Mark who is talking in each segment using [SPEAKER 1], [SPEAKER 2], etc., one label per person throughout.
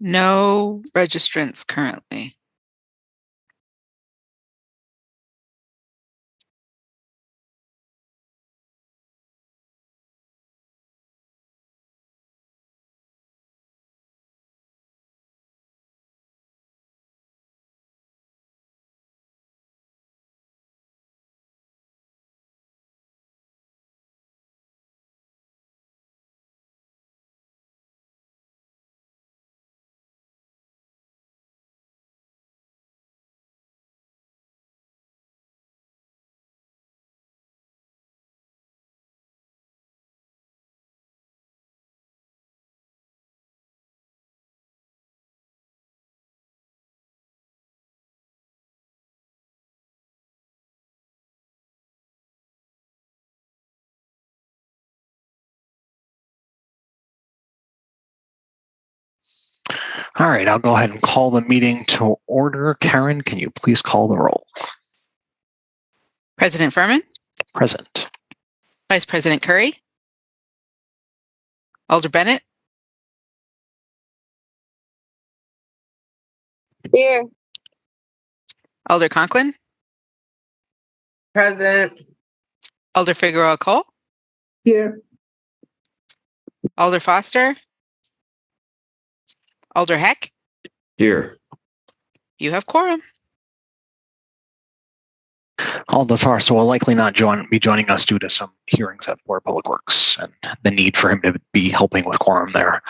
[SPEAKER 1] No registrants currently.
[SPEAKER 2] All right, I'll go ahead and call the meeting to order. Karen, can you please call the roll?
[SPEAKER 1] President Furman,
[SPEAKER 2] Present.
[SPEAKER 1] Vice President Curry, Alder Bennett,
[SPEAKER 3] Here.
[SPEAKER 1] Alder Conklin,
[SPEAKER 3] Present.
[SPEAKER 1] Alder Figueroa Cole,
[SPEAKER 3] Here.
[SPEAKER 1] Alder Foster, Alder Heck.
[SPEAKER 4] Here.
[SPEAKER 1] You have quorum.
[SPEAKER 2] Alder Foster will likely not be joining us due to some hearings at Board of Public Works and the need for him to be helping with quorum there.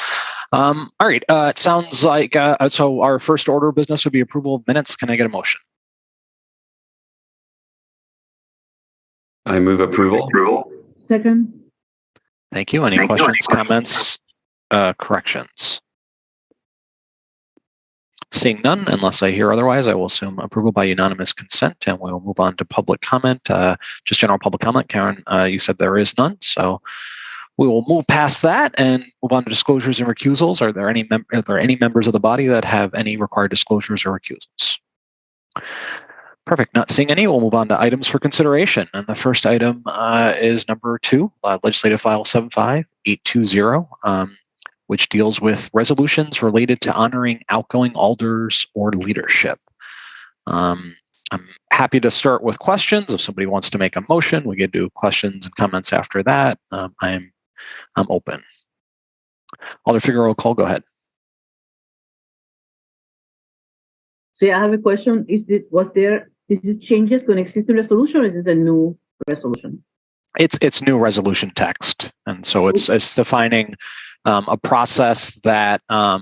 [SPEAKER 2] All right, it sounds like, so our first order of business would be approval of minutes. Can I get a motion?
[SPEAKER 4] I move approval.
[SPEAKER 3] Second.
[SPEAKER 2] Thank you. Any questions, comments, corrections? Seeing none, unless I hear otherwise, I will assume approval by unanimous consent, and we will move on to public comment. Just general public comment. Karen, you said there is none, so we will move past that and move on to disclosures and recusals. Are there any members of the body that have any required disclosures or recusals? Perfect. Not seeing any, we'll move on to items for consideration. And the first item is number 2, Legislative File 75820, which deals with resolutions related to honoring outgoing alders or leadership. I'm happy to start with questions. If somebody wants to make a motion, we can do questions and comments after that. I'm open. Alder Figueroa Cole, go ahead.
[SPEAKER 5] So yeah, I have a question. Is this changes to an existing resolution, or is it a new resolution?
[SPEAKER 2] It's new resolution text, and so it's defining a process that so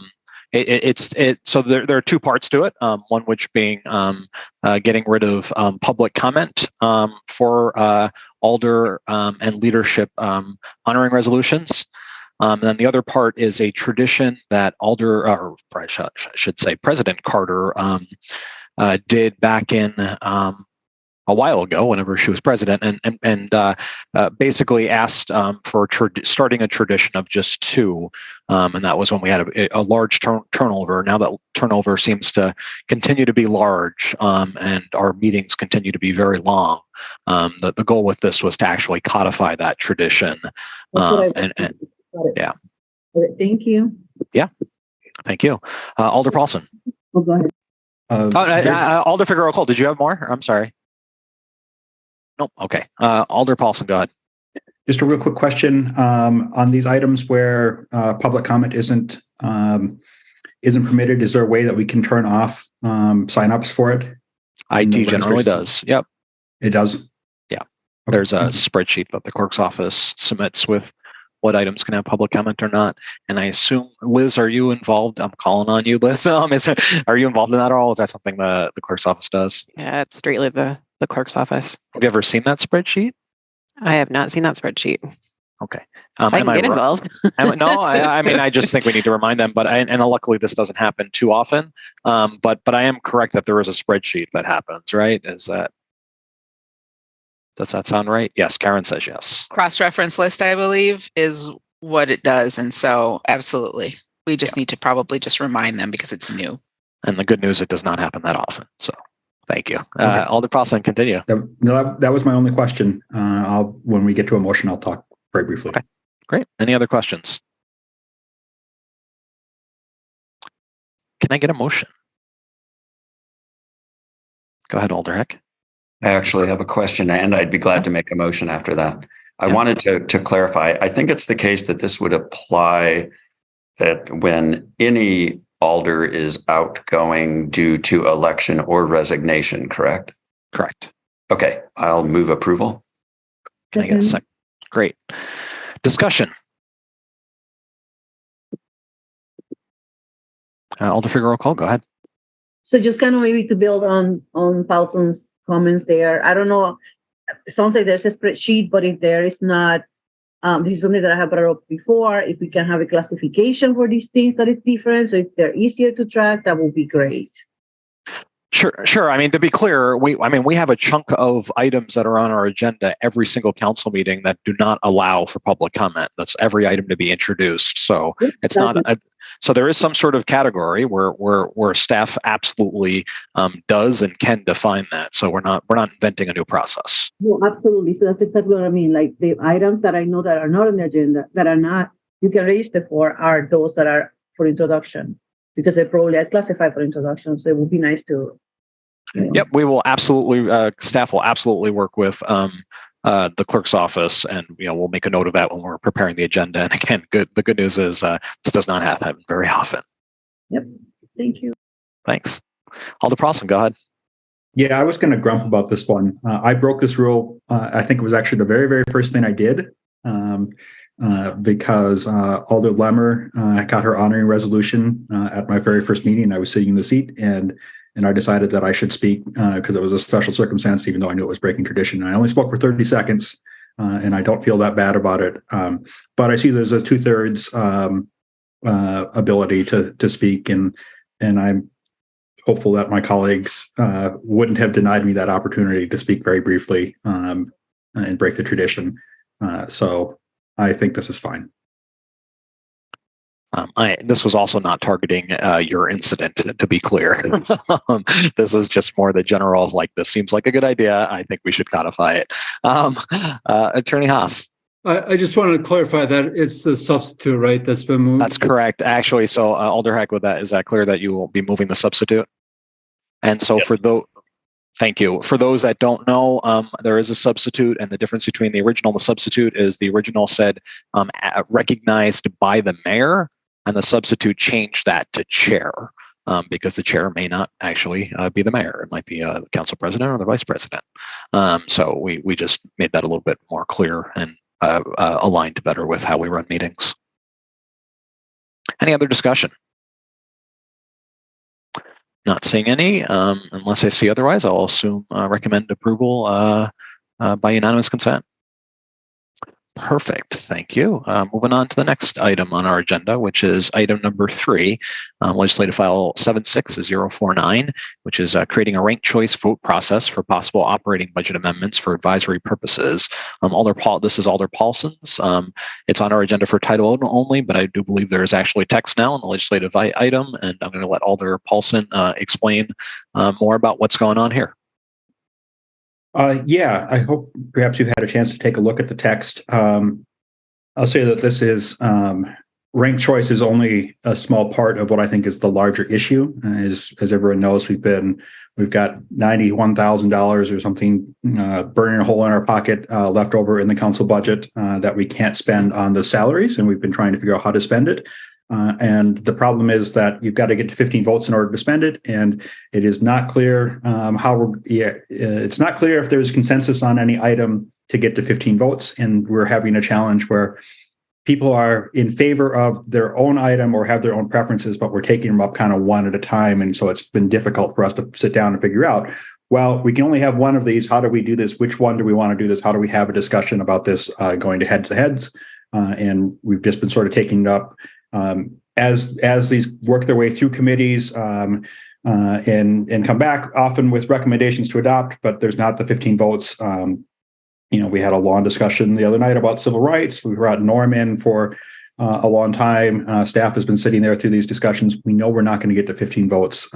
[SPEAKER 2] there are 2 parts to it. One which being getting rid of public comment for alder and leadership honoring resolutions. And then the other part is a tradition that President Carter did back in a while ago, whenever she was president, and basically asked for starting a tradition of just 2, and that was when we had a large turnover. Now that turnover seems to continue to be large, and our meetings continue to be very long. The goal with this was to actually codify that tradition. Yeah.
[SPEAKER 5] Okay, thank you.
[SPEAKER 2] Yeah, thank you, Alder Paulson.
[SPEAKER 5] Oh, go ahead.
[SPEAKER 2] Alder Figueroa Cole, did you have more? I'm sorry. Nope. Okay. Alder Paulson, go ahead.
[SPEAKER 6] Just a real quick question on these items where public comment isn't permitted. Is there a way that we can turn off signups for it?
[SPEAKER 2] IT generally does. Yep.
[SPEAKER 6] It does.
[SPEAKER 2] Yeah. Okay. There's a spreadsheet that the clerk's office submits with what items can have public comment or not. And I assume, Liz, are you involved? I'm calling on you, Liz. Are you involved in that at all? Is that something the clerk's office does?
[SPEAKER 7] Yeah, it's strictly the clerk's office.
[SPEAKER 2] Have you ever seen that spreadsheet?
[SPEAKER 7] I have not seen that spreadsheet.
[SPEAKER 2] Okay.
[SPEAKER 7] I can get involved.
[SPEAKER 2] No, I mean, I just think we need to remind them, and luckily this doesn't happen too often. But I am correct that there is a spreadsheet that happens, right? Does that sound right? Yes, Karen says yes.
[SPEAKER 1] Cross-reference list, I believe, is what it does. And so absolutely. We just need to probably just remind them because it's new.
[SPEAKER 2] And the good news, it does not happen that often. So thank you. Okay. Alder Paulson, continue.
[SPEAKER 6] That was my only question. When we get to a motion, I'll talk very briefly.
[SPEAKER 2] Okay, great. Any other questions? Can I get a motion? Go ahead, Alder Heck.
[SPEAKER 4] I actually have a question, and I'd be glad to make a motion after that. I
[SPEAKER 2] Yeah.
[SPEAKER 4] wanted to clarify. I think it's the case that this would apply that when any alder is outgoing due to election or resignation, correct?
[SPEAKER 2] Correct.
[SPEAKER 4] Okay, I'll move approval.
[SPEAKER 2] Can I get a second? Great. Discussion. Alder Figueroa Cole, go ahead.
[SPEAKER 5] So just kind of maybe to build on Paulson's comments there. I don't know. It sounds like there's a spreadsheet, but if there is not, this is something that I have brought up before. If we can have a classification for these things that is different, so if they're easier to track, that would be great.
[SPEAKER 2] Sure. I mean, to be clear, we have a chunk of items that are on our agenda every single council meeting that do not allow for public comment. That's every item to be introduced. So it's not. So there is some sort of category where staff absolutely does and can define that. So we're not inventing a new process.
[SPEAKER 5] No, absolutely. So that's exactly what I mean. Like the items that I know that are not on the agenda, that are not, you can register for, are those that are for introduction, because they probably are classified for introduction. So it would be nice to.
[SPEAKER 2] Yep, we will absolutely. Staff will absolutely work with the clerk's office, and we'll make a note of that when we're preparing the agenda. And again, the good news is this does not happen very often.
[SPEAKER 5] Yep. Thank you.
[SPEAKER 2] Thanks. Alder Paulson, go ahead.
[SPEAKER 6] Yeah, I was going to grump about this one. I broke this rule. I think it was actually the very, very first thing I did, because Alder Lemmer got her honoring resolution at my very first meeting. I was sitting in the seat, and I decided that I should speak because it was a special circumstance, even though I knew it was breaking tradition. And I only spoke for 30 seconds, and I don't feel that bad about it. But I see there's a 2/3 ability to speak, and I'm hopeful that my colleagues wouldn't have denied me that opportunity to speak very briefly and break the tradition. So I think this is fine.
[SPEAKER 2] This was also not targeting your incident, to be clear. This is just more the general, like, this seems like a good idea. I think we should codify it. Attorney Haas.
[SPEAKER 8] I just wanted to clarify that it's the substitute, right? That's been moved.
[SPEAKER 2] That's correct. Actually, so Alder Heck, with that, is that clear that you will be moving the substitute? And so
[SPEAKER 9] Yes.
[SPEAKER 2] Thank you. For those that don't know, there is a substitute, and the difference between the original and the substitute is the original said recognized by the mayor, and the substitute changed that to chair, because the chair may not actually be the mayor. It might be the council president or the vice president. So we just made that a little bit more clear and aligned better with how we run meetings. Any other discussion? Not seeing any. Unless I see otherwise, I'll assume recommend approval by unanimous consent. Perfect. Thank you. Moving on to the next item on our agenda, which is item number 3, legislative file 76049, which is creating a ranked choice vote process for possible operating budget amendments for advisory purposes. This is Alder Paulson's. It's on our agenda for title only, but I do believe there is actually text now in the legislative item, and I'm going to let Alder Paulson explain more about what's going on here.
[SPEAKER 6] Yeah, I hope perhaps you've had a chance to take a look at the text. I'll say that this is ranked choice is only a small part of what I think is the larger issue. As everyone knows, we've got $91,000 or something burning a hole in our pocket left over in the council budget that we can't spend on the salaries, and we've been trying to figure out how to spend it. And the problem is that you've got to get to 15 votes in order to spend it, and it is not clear it's not clear if there's consensus on any item to get to 15 votes, and we're having a challenge where people are in favor of their own item or have their own preferences, but we're taking them up kind of one at a time, and so it's been difficult for us to sit down and figure out, well, we can only have one of these. How do we do this? Which one do we want to do this? How do we have a discussion about this going to heads? And we've just been sort of taking it up as these work their way through committees and come back, often with recommendations to adopt, but there's not the 15 votes. We had a long discussion the other night about civil rights. We brought Norm in for a long time. Staff has been sitting there through these discussions. We know we're not going to get to 15 votes.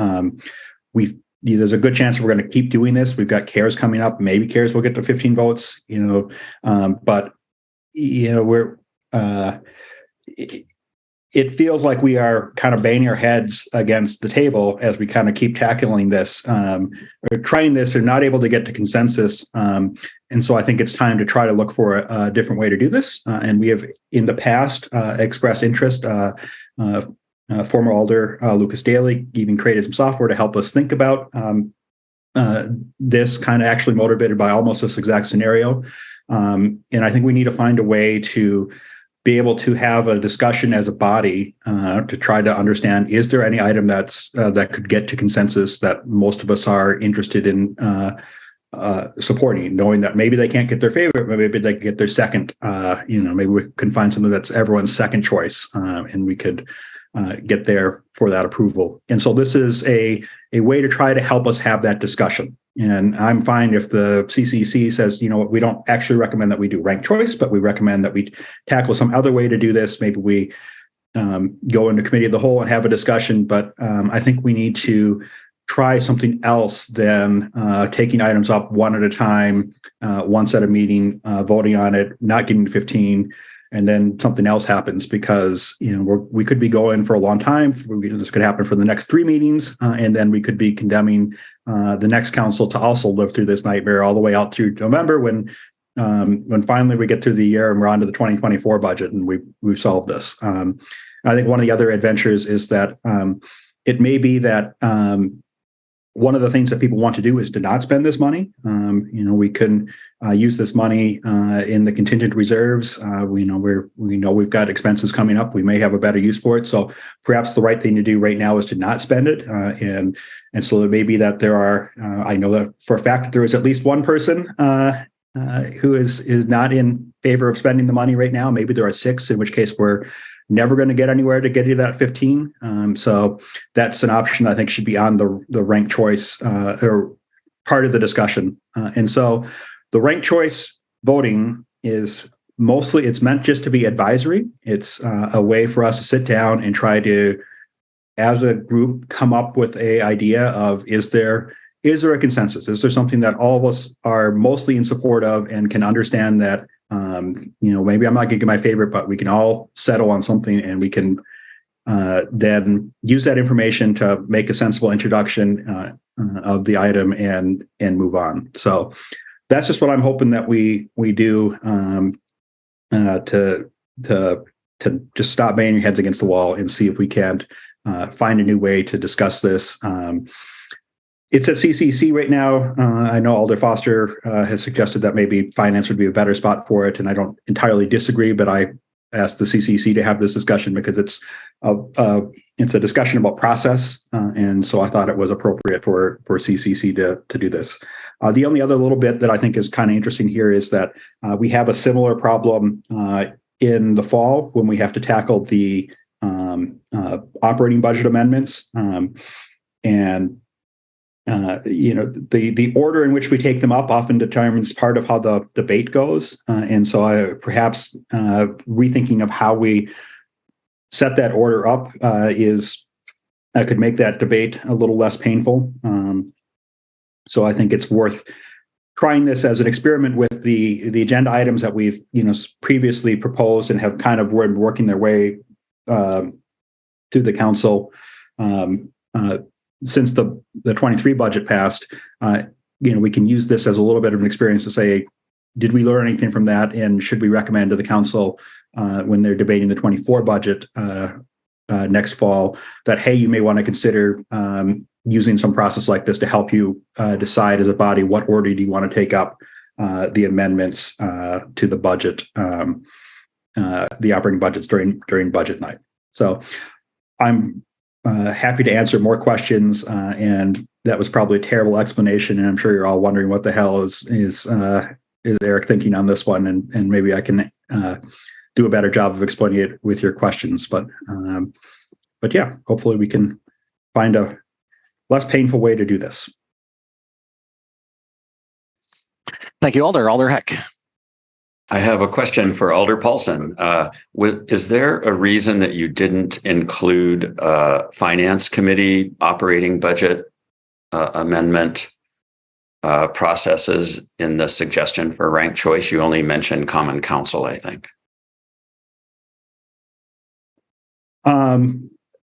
[SPEAKER 6] There's a good chance we're going to keep doing this. We've got CARES coming up. Maybe CARES will get to 15 votes. But we're it feels like we are kind of banging our heads against the table as we kind of keep tackling this, or trying this, or not able to get to consensus. And so I think it's time to try to look for a different way to do this. And we have in the past expressed interest. Former Alder Lucas Daly even created some software to help us think about this, kind of actually motivated by almost this exact scenario. And I think we need to find a way to be able to have a discussion as a body to try to understand, is there any item that could get to consensus that most of us are interested in supporting, knowing that maybe they can't get their favorite, but maybe they can get their second. Maybe we can find something that's everyone's second choice, and we could get there for that approval. And so this is a way to try to help us have that discussion. And I'm fine if the CCC says, we don't actually recommend that we do ranked choice, but we recommend that we tackle some other way to do this. Maybe we go into committee of the whole and have a discussion. But I think we need to try something else than taking items up one at a time, once at a meeting, voting on it, not getting to 15, and then something else happens because we could be going for a long time. This could happen for the next 3 meetings, and then we could be condemning the next council to also live through this nightmare all the way out through November when finally we get through the year and we're on to the 2024 budget and we've solved this. I think one of the other adventures is that it may be that one of the things that people want to do is to not spend this money. We can use this money in the contingent reserves. We know we've got expenses coming up. We may have a better use for it. So perhaps the right thing to do right now is to not spend it. And so it may be that there are. I know that for a fact that there is at least one person who is not in favor of spending the money right now. Maybe there are 6, in which case we're never going to get anywhere to get you that 15. So that's an option I think should be on the ranked choice or part of the discussion. And so the ranked choice voting is mostly, it's meant just to be advisory. It's a way for us to sit down and try to, as a group, come up with a idea of, is there a consensus? Is there something that all of us are mostly in support of and can understand that maybe I'm not going to get my favorite, but we can all settle on something and we can then use that information to make a sensible introduction of the item and move on. So that's just what I'm hoping that we do to just stop banging your heads against the wall and see if we can't find a new way to discuss this. It's at CCC right now. I know Alder Foster has suggested that maybe finance would be a better spot for it, and I don't entirely disagree. But I asked the CCC to have this discussion because it's a discussion about process, and so I thought it was appropriate for CCC to do this. The only other little bit that I think is kind of interesting here is that we have a similar problem in the fall when we have to tackle the operating budget amendments, and the order in which we take them up often determines part of how the debate goes. And so I perhaps rethinking of how we set that order up could make that debate a little less painful. So I think it's worth trying this as an experiment with the agenda items that we've previously proposed and have kind of been working their way through the council. Since the 23 budget passed, we can use this as a little bit of an experience to say, did we learn anything from that? And should we recommend to the council when they're debating the 24 budget next fall that, hey, you may want to consider using some process like this to help you decide as a body, what order do you want to take up the amendments to the budget, the operating budgets during budget night. So I'm happy to answer more questions, and that was probably a terrible explanation. And I'm sure you're all wondering what the hell is Eric thinking on this one, and maybe I can do a better job of explaining it with your questions. But yeah, hopefully we can find a less painful way to do this.
[SPEAKER 2] Thank you, Alder. Alder Heck.
[SPEAKER 4] I have a question for Alder Paulson. Is there a reason that you didn't include Finance Committee operating budget amendment processes in the suggestion for ranked choice? You only mentioned Common Council, I think.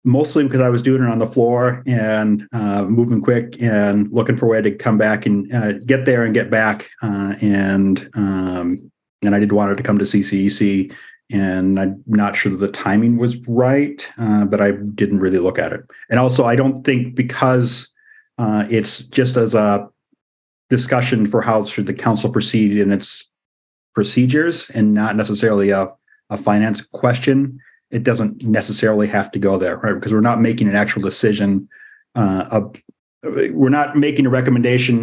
[SPEAKER 6] Mostly because I was doing it on the floor and moving quick and looking for a way to come back and get there and get back. And I did want it to come to CCEC, and I'm not sure that the timing was right, but I didn't really look at it. And also, I don't think because it's just as a discussion for how should the council proceed in its procedures and not necessarily a finance question, it doesn't necessarily have to go there, right? Because we're not making an actual decision. We're not making a recommendation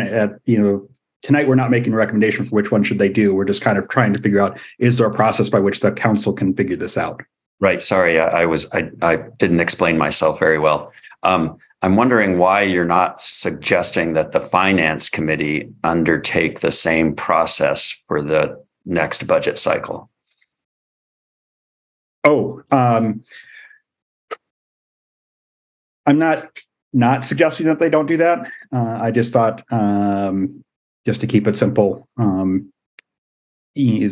[SPEAKER 6] tonight. We're not making a recommendation for which one should they do. We're just kind of trying to figure out, is there a process by which the council can figure this out?
[SPEAKER 4] Right. Sorry, I didn't explain myself very well. I'm wondering why you're not suggesting that the finance committee undertake the same process for the next budget cycle.
[SPEAKER 6] I'm not suggesting that they don't do that. I just thought, just to keep it simple,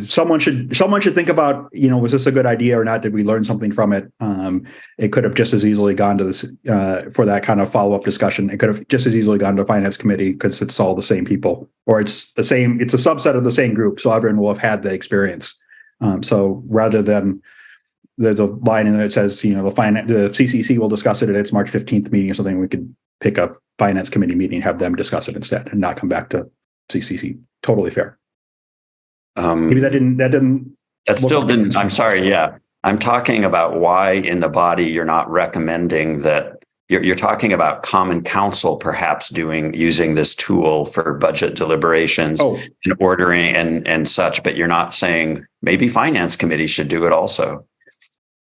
[SPEAKER 6] someone should think about, was this a good idea or not? Did we learn something from it? It could have just as easily gone to this for that kind of follow-up discussion. It could have just as easily gone to finance committee because it's all the same people, or it's a subset of the same group. So everyone will have had the experience. So rather than, there's a line in there that says, the CCC will discuss it at its March 15th meeting or something. We could pick a finance committee meeting, have them discuss it instead, and not come back to CCC. Totally fair. Maybe that still didn't.
[SPEAKER 4] I'm sorry. Yeah. I'm talking about why in the body you're not recommending that. You're talking about common council perhaps using this tool for budget deliberations and ordering and such, but you're not saying maybe finance committee should do it also.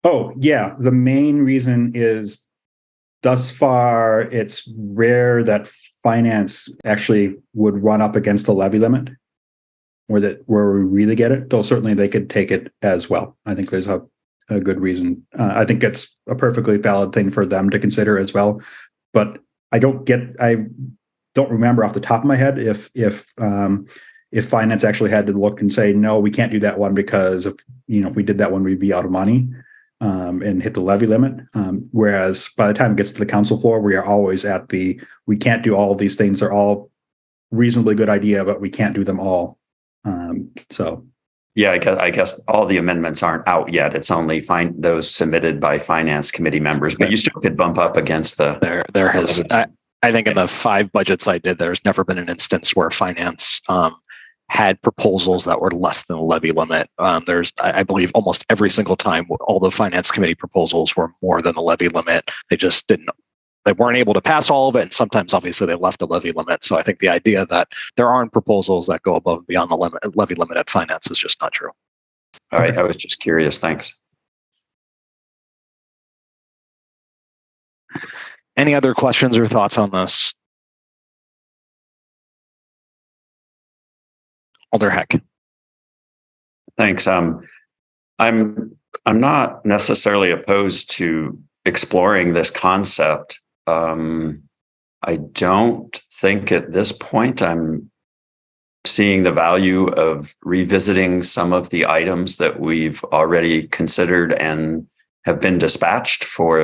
[SPEAKER 6] Oh, yeah. The main reason is thus far, it's rare that finance actually would run up against the levy limit where we really get it, though certainly they could take it as well. I think there's a good reason. I think it's a perfectly valid thing for them to consider as well. But I don't remember off the top of my head if finance actually had to look and say, no, we can't do that one because if we did that one, we'd be out of money. And hit the levy limit. Whereas by the time it gets to the council floor, we are always at we can't do all of these things. They're all reasonably good idea, but we can't do them all.
[SPEAKER 4] Yeah, I guess all the amendments aren't out yet. It's only those submitted by finance committee members, but you still could bump up against the.
[SPEAKER 2] There has, I think in the 5 budgets I did, there's never been an instance where finance had proposals that were less than the levy limit. I believe almost every single time all the finance committee proposals were more than the levy limit. They weren't able to pass all of it. And sometimes obviously they left a levy limit. So I think the idea that there aren't proposals that go above and beyond the levy limit at finance is just not true.
[SPEAKER 4] All right. I was just curious. Thanks.
[SPEAKER 2] Any other questions or thoughts on this? Alder Heck.
[SPEAKER 4] Thanks. I'm not necessarily opposed to exploring this concept. I don't think at this point I'm seeing the value of revisiting some of the items that we've already considered and have been dispatched for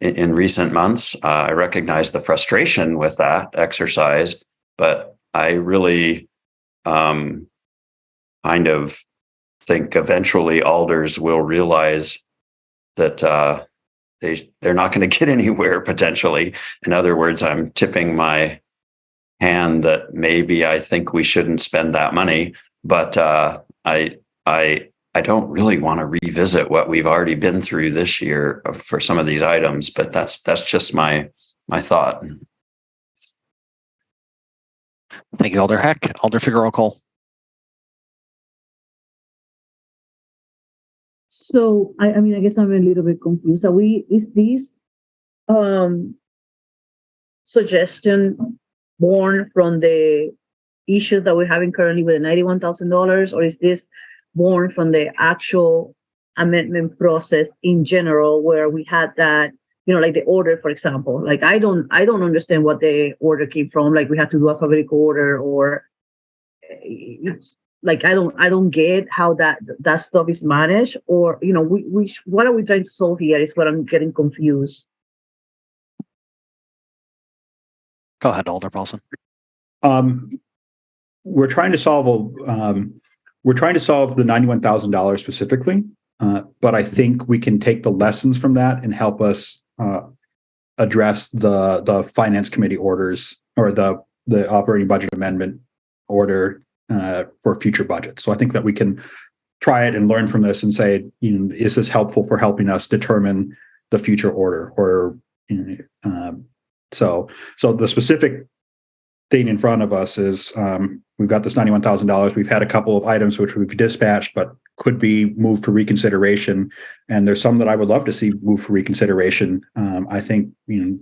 [SPEAKER 4] in recent months. I recognize the frustration with that exercise, but I really kind of think eventually alders will realize that they're not going to get anywhere potentially. In other words, I'm tipping my hand that maybe I think we shouldn't spend that money, but I don't really want to revisit what we've already been through this year for some of these items. But that's just my thought.
[SPEAKER 2] Thank you, Alder Heck. Alder Figueroa Cole.
[SPEAKER 5] So, I guess I'm a little bit confused. Is this suggestion born from the issue that we're having currently with the $91,000, or is this born from the actual amendment process in general, where we had that, like the order, for example? Like, I don't understand what the order came from. Like, we had to do alphabetical order, or like I don't get how that stuff is managed, or what are we trying to solve here is what I'm getting confused.
[SPEAKER 2] Go ahead, Alder Paulson.
[SPEAKER 6] We're trying to solve the $91,000 specifically, but I think we can take the lessons from that and help us address the finance committee orders or the operating budget amendment order for future budgets. So I think that we can try it and learn from this and say, is this helpful for helping us determine the future order? Or so the specific thing in front of us is we've got this $91,000. We've had a couple of items which we've dispatched, but could be moved for reconsideration. And there's some that I would love to see moved for reconsideration. I think,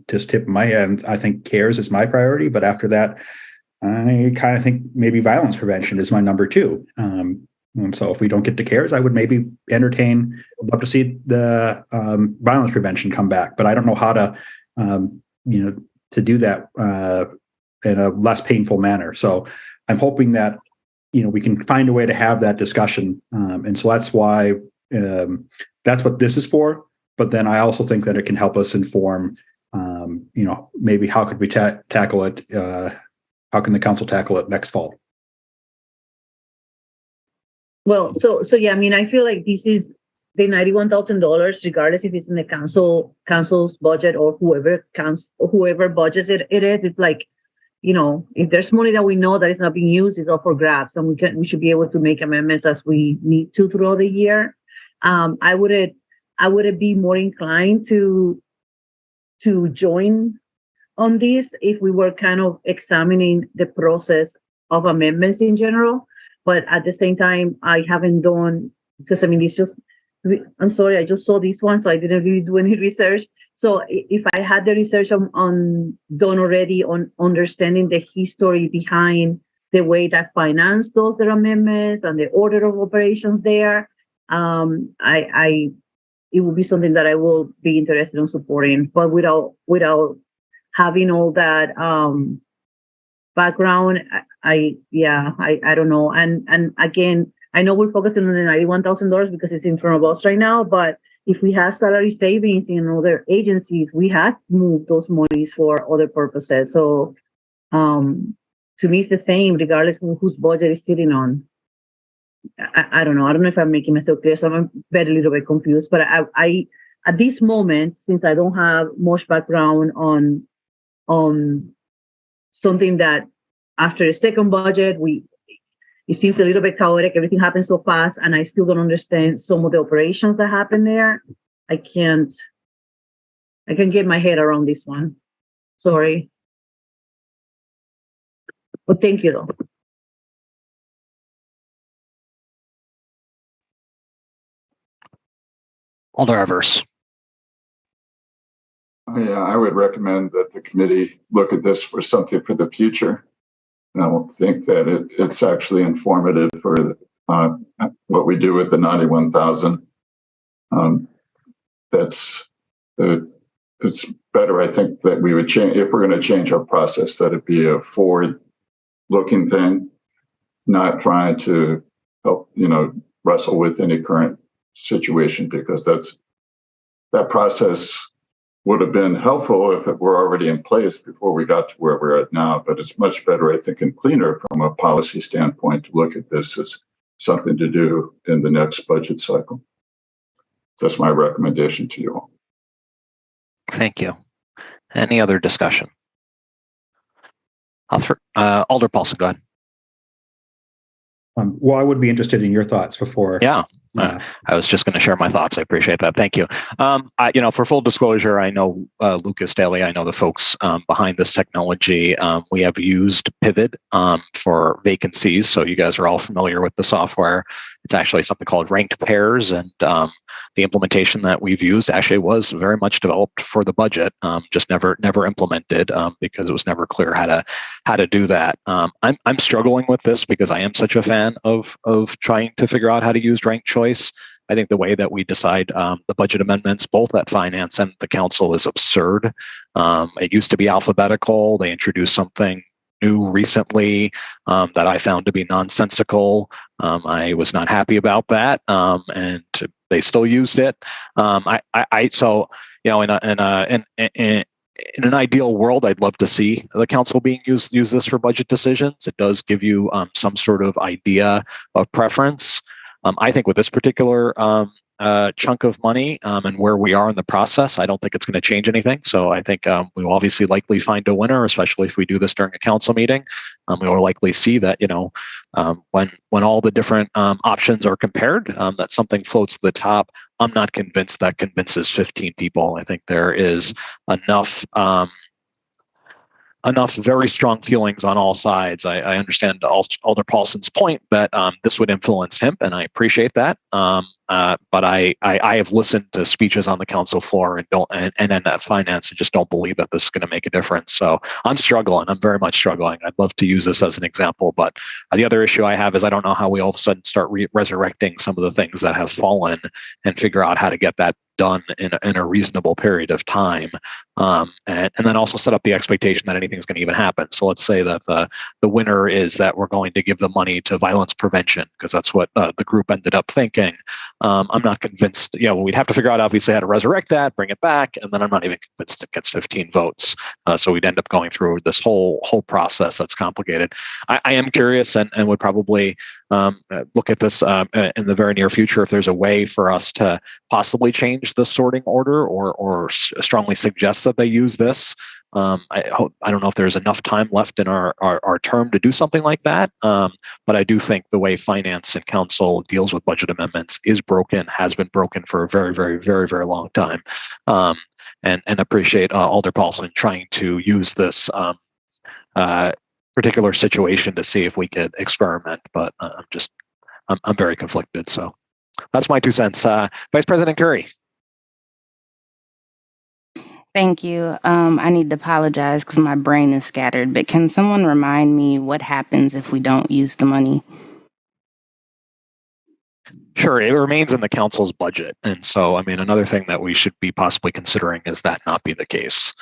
[SPEAKER 6] just tip my hand, I think CARES is my priority. But after that, I kind of think maybe violence prevention is my number 2. And so if we don't get to CARES, I would maybe I'd love to see the violence prevention come back. But I don't know how to, to do that in a less painful manner. So I'm hoping that, we can find a way to have that discussion. And so that's why that's what this is for. But then I also think that it can help us inform, maybe how could we tackle it? How can the council tackle it next fall?
[SPEAKER 5] Well, so yeah, I feel like this is the $91,000, regardless if it's in the council's budget or whoever budgets it is. It's like, if there's money that we know that is not being used, it's up for grabs, and we should be able to make amendments as we need to throughout the year. I would be more inclined to join on this if we were kind of examining the process of amendments in general. But at the same time, I haven't done, because it's just, I'm sorry, I just saw this one, so I didn't really do any research. So if I had the research done already on understanding the history behind the way that finance does their amendments and the order of operations there, it will be something that I will be interested in supporting. But without having all that background, I don't know. And again, I know we're focusing on the $91,000 because it's in front of us right now, but if we have salary savings in other agencies, we have moved those monies for other purposes. So to me, it's the same, regardless of whose budget is sitting on. I don't know. I don't know if I'm making myself clear, so I'm very little bit confused. But I at this moment, since I don't have much background on something that after the second budget, it seems a little bit chaotic. Everything happens so fast, and I still don't understand some of the operations that happen there. I can get my head around this one. Sorry. But thank you, though.
[SPEAKER 2] Alder Evers.
[SPEAKER 9] Yeah, I would recommend that the committee look at this for something for the future. And I don't think that it's actually informative for what we do with the 91,000. It's better, I think, that we would change, if we're going to change our process, that it be a forward-looking thing, not trying to help, wrestle with any current situation, because that process would have been helpful if it were already in place before we got to where we're at now. But it's much better, I think, and cleaner from a policy standpoint to look at this as something to do in the next budget cycle. That's my recommendation to you all.
[SPEAKER 2] Thank you. Any other discussion? Alder Paulson, go ahead.
[SPEAKER 6] Well, I would be interested in your thoughts before.
[SPEAKER 2] Yeah. I was just going to share my thoughts. I appreciate that. Thank you. For full disclosure, I know Lucas Daly. I know the folks behind this technology. We have used Pivot for vacancies, so you guys are all familiar with the software. It's actually something called Ranked Pairs, and the implementation that we've used actually was very much developed for the budget, just never implemented because it was never clear how to do that. I'm struggling with this because I am such a fan of trying to figure out how to use ranked choice. I think the way that we decide the budget amendments, both at finance and the council, is absurd. It used to be alphabetical. They introduced something new recently that I found to be nonsensical. I was not happy about that, and they still used it. So in an ideal world, I'd love to see the council being use this for budget decisions. It does give you some sort of idea of preference. I think with this particular chunk of money and where we are in the process, I don't think it's going to change anything. So I think we will obviously likely find a winner, especially if we do this during a council meeting. We will likely see that, when all the different options are compared, that something floats to the top. I'm not convinced that convinces 15 people. I think there is enough very strong feelings on all sides. I understand Alder Paulson's point that this would influence him, and I appreciate that. But I have listened to speeches on the council floor and in finance and just don't believe that this is going to make a difference. So I'm struggling. I'm very much struggling. I'd love to use this as an example, but the other issue I have is I don't know how we all of a sudden start resurrecting some of the things that have fallen and figure out how to get that done in a reasonable period of time, and then also set up the expectation that anything's going to even happen. So let's say that the winner is that we're going to give the money to violence prevention because that's what the group ended up thinking. I'm not convinced. We'd have to figure out obviously how to resurrect that, bring it back, and then I'm not even convinced it gets 15 votes. So we'd end up going through this whole process that's complicated. I am curious and would probably look at this in the very near future if there's a way for us to possibly change the sorting order or strongly suggest that they use this. I don't know if there's enough time left in our term to do something like that. But I do think the way finance and council deals with budget amendments is broken, has been broken for a very, very, very, very long time. And appreciate Alder Paulson trying to use this particular situation to see if we could experiment. But I'm very conflicted. So that's my 2 cents. Vice President Curry.
[SPEAKER 10] Thank you. I need to apologize because my brain is scattered, but can someone remind me what happens if we don't use the money?
[SPEAKER 2] Sure, it remains in the council's budget. And so, another thing that we should be possibly considering is that not be the case.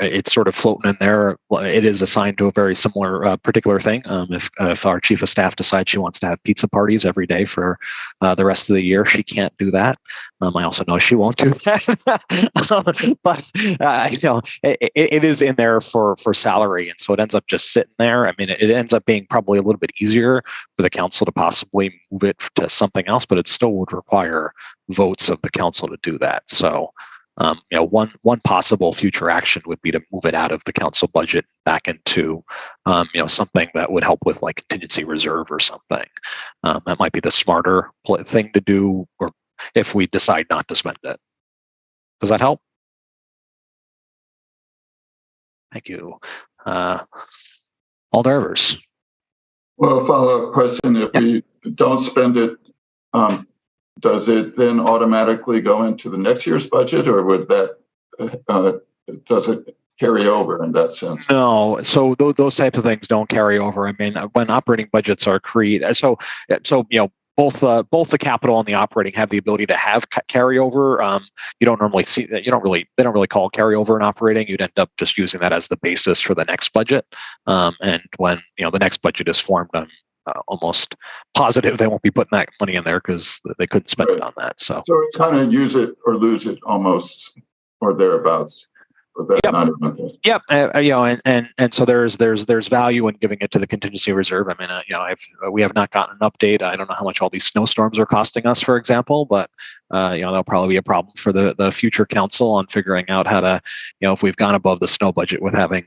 [SPEAKER 2] It's sort of floating in there. It is assigned to a very similar particular thing. If our chief of staff decides she wants to have pizza parties every day for the rest of the year, she can't do that. I also know she won't do that. But it is in there for salary, and so it ends up just sitting there. It ends up being probably a little bit easier for the council to possibly move it to something else, but it still would require votes of the council to do that. So. One possible future action would be to move it out of the council budget back into, something that would help with like contingency reserve or something. That might be the smarter thing to do, or if we decide not to spend it. Does that help? Thank you. Alder Evers.
[SPEAKER 9] Well, a follow-up question: if we don't spend it, does it then automatically go into the next year's budget, or would that does it carry over in that sense?
[SPEAKER 2] No, so those types of things don't carry over. When operating budgets are created, so both the capital and the operating have the ability to have carryover. You don't normally see that. They don't really call carryover in operating. You'd end up just using that as the basis for the next budget. And when the next budget is formed, I'm almost positive they won't be putting that money in there because they couldn't spend it on that. So
[SPEAKER 9] it's kind of use it or lose it almost, or thereabouts.
[SPEAKER 2] Yep. And so there's value in giving it to the contingency reserve. We have not gotten an update. I don't know how much all these snowstorms are costing us, for example, but that'll probably be a problem for the future council on figuring out how to, if we've gone above the snow budget with having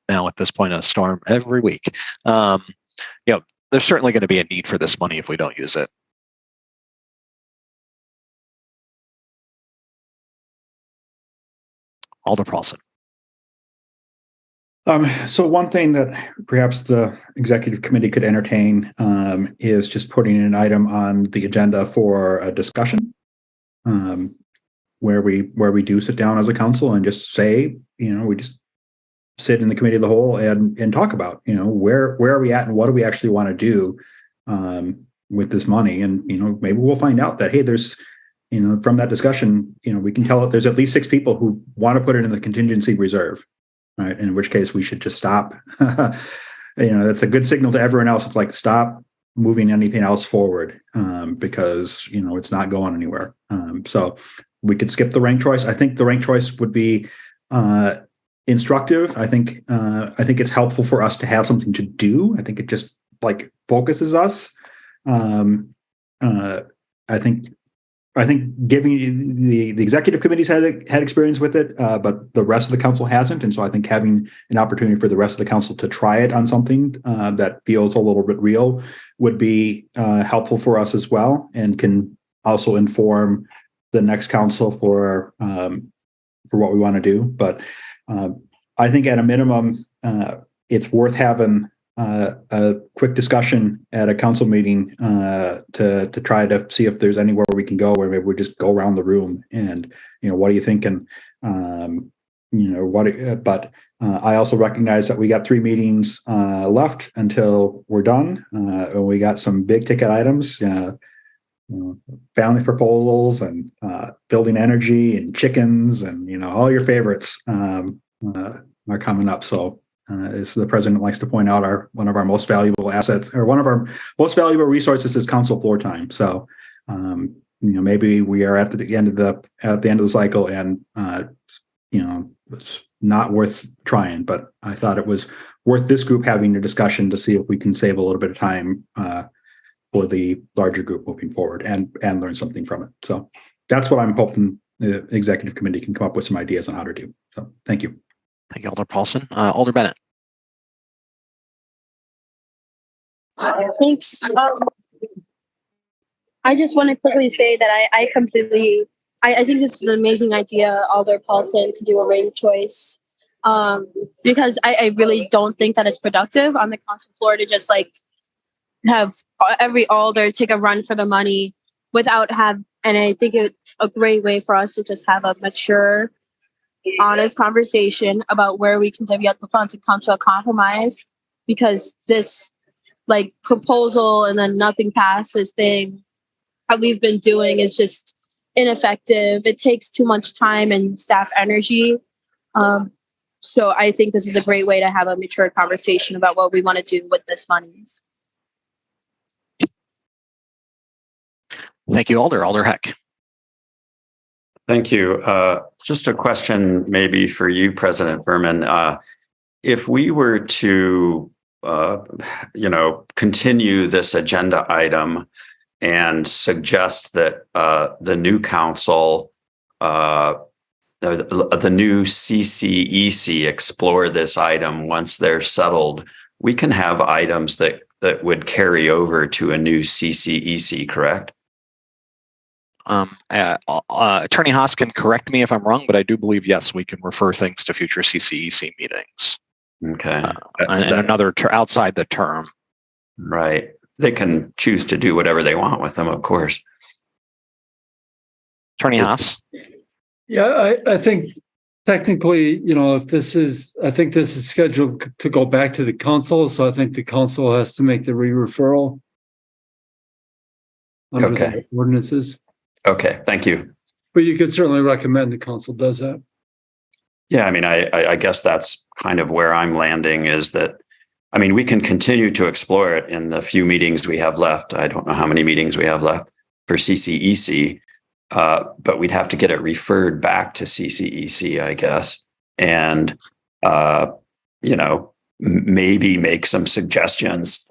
[SPEAKER 2] now at this point a storm every week. There's certainly going to be a need for this money if we don't use it. Alder Paulson.
[SPEAKER 6] So one thing that perhaps the executive committee could entertain is just putting an item on the agenda for a discussion, where we do sit down as a council and just say, we just sit in the committee of the whole and talk about, where are we at and what do we actually want to do with this money. And, maybe we'll find out that, hey, there's, from that discussion, we can tell there's at least 6 people who want to put it in the contingency reserve. right? In which case we should just stop. That's a good signal to everyone else. It's like, stop moving anything else forward, because, it's not going anywhere. So we could skip the rank choice. I think the rank choice would be instructive. I think it's helpful for us to have something to do. I think it just like focuses us. I think giving the executive committees had experience with it, but the rest of the council hasn't. And so I think having an opportunity for the rest of the council to try it on something that feels a little bit real would be helpful for us as well, and can also inform the next council for what we want to do. But I think at a minimum, it's worth having a quick discussion at a council meeting to try to see if there's anywhere we can go where maybe we just go around the room and, what are you thinking? But I also recognize that we got 3 meetings left until we're done. And we got some big ticket items, family proposals and building energy and chickens and, all your favorites are coming up. So as the president likes to point out, one of our most valuable assets, or one of our most valuable resources, is council floor time. So, maybe we are at the end of the cycle, and it's not worth trying. But I thought it was worth this group having a discussion to see if we can save a little bit of time for the larger group moving forward, and learn something from it. So that's what I'm hoping the executive committee can come up with some ideas on how to do. So thank you.
[SPEAKER 2] Thank you, Alder Paulson. Alder Bennett.
[SPEAKER 11] Thanks. I just want to quickly say that I completely, I think this is an amazing idea, Alder Paulson, to do a rank choice, because I really don't think that it's productive on the council floor to just like have every alder take a run for the money and I think it's a great way for us to just have a mature, honest conversation about where we can divvy up the funds and come to a compromise, because this like proposal and then nothing passes thing that we've been doing is just ineffective. It takes too much time and staff energy. So I think this is a great way to have a mature conversation about what we want to do with this money.
[SPEAKER 2] Thank you, Alder. Alder Heck.
[SPEAKER 4] Thank you. Just a question maybe for you, President Berman. If we were to, continue this agenda item and suggest that the new council, the new CCEC, explore this item once they're settled, we can have items that would carry over to a new CCEC, correct?
[SPEAKER 2] Attorney Haas can correct me if I'm wrong, but I do believe, yes, we can refer things to future CCEC meetings.
[SPEAKER 4] Okay.
[SPEAKER 2] And another outside the term.
[SPEAKER 4] Right. They can choose to do whatever they want with them, of course.
[SPEAKER 2] Attorney Haas.
[SPEAKER 8] Yeah, I think technically, I think this is scheduled to go back to the council. So I think the council has to make the re-referral under the ordinances.
[SPEAKER 4] Okay, thank you.
[SPEAKER 8] But you could certainly recommend the council does that.
[SPEAKER 4] Yeah, I mean, I guess that's kind of where I'm landing, is that, I mean, we can continue to explore it in the few meetings we have left. I don't know how many meetings we have left for CCEC, but we'd have to get it referred back to CCEC, I guess. And, maybe make some suggestions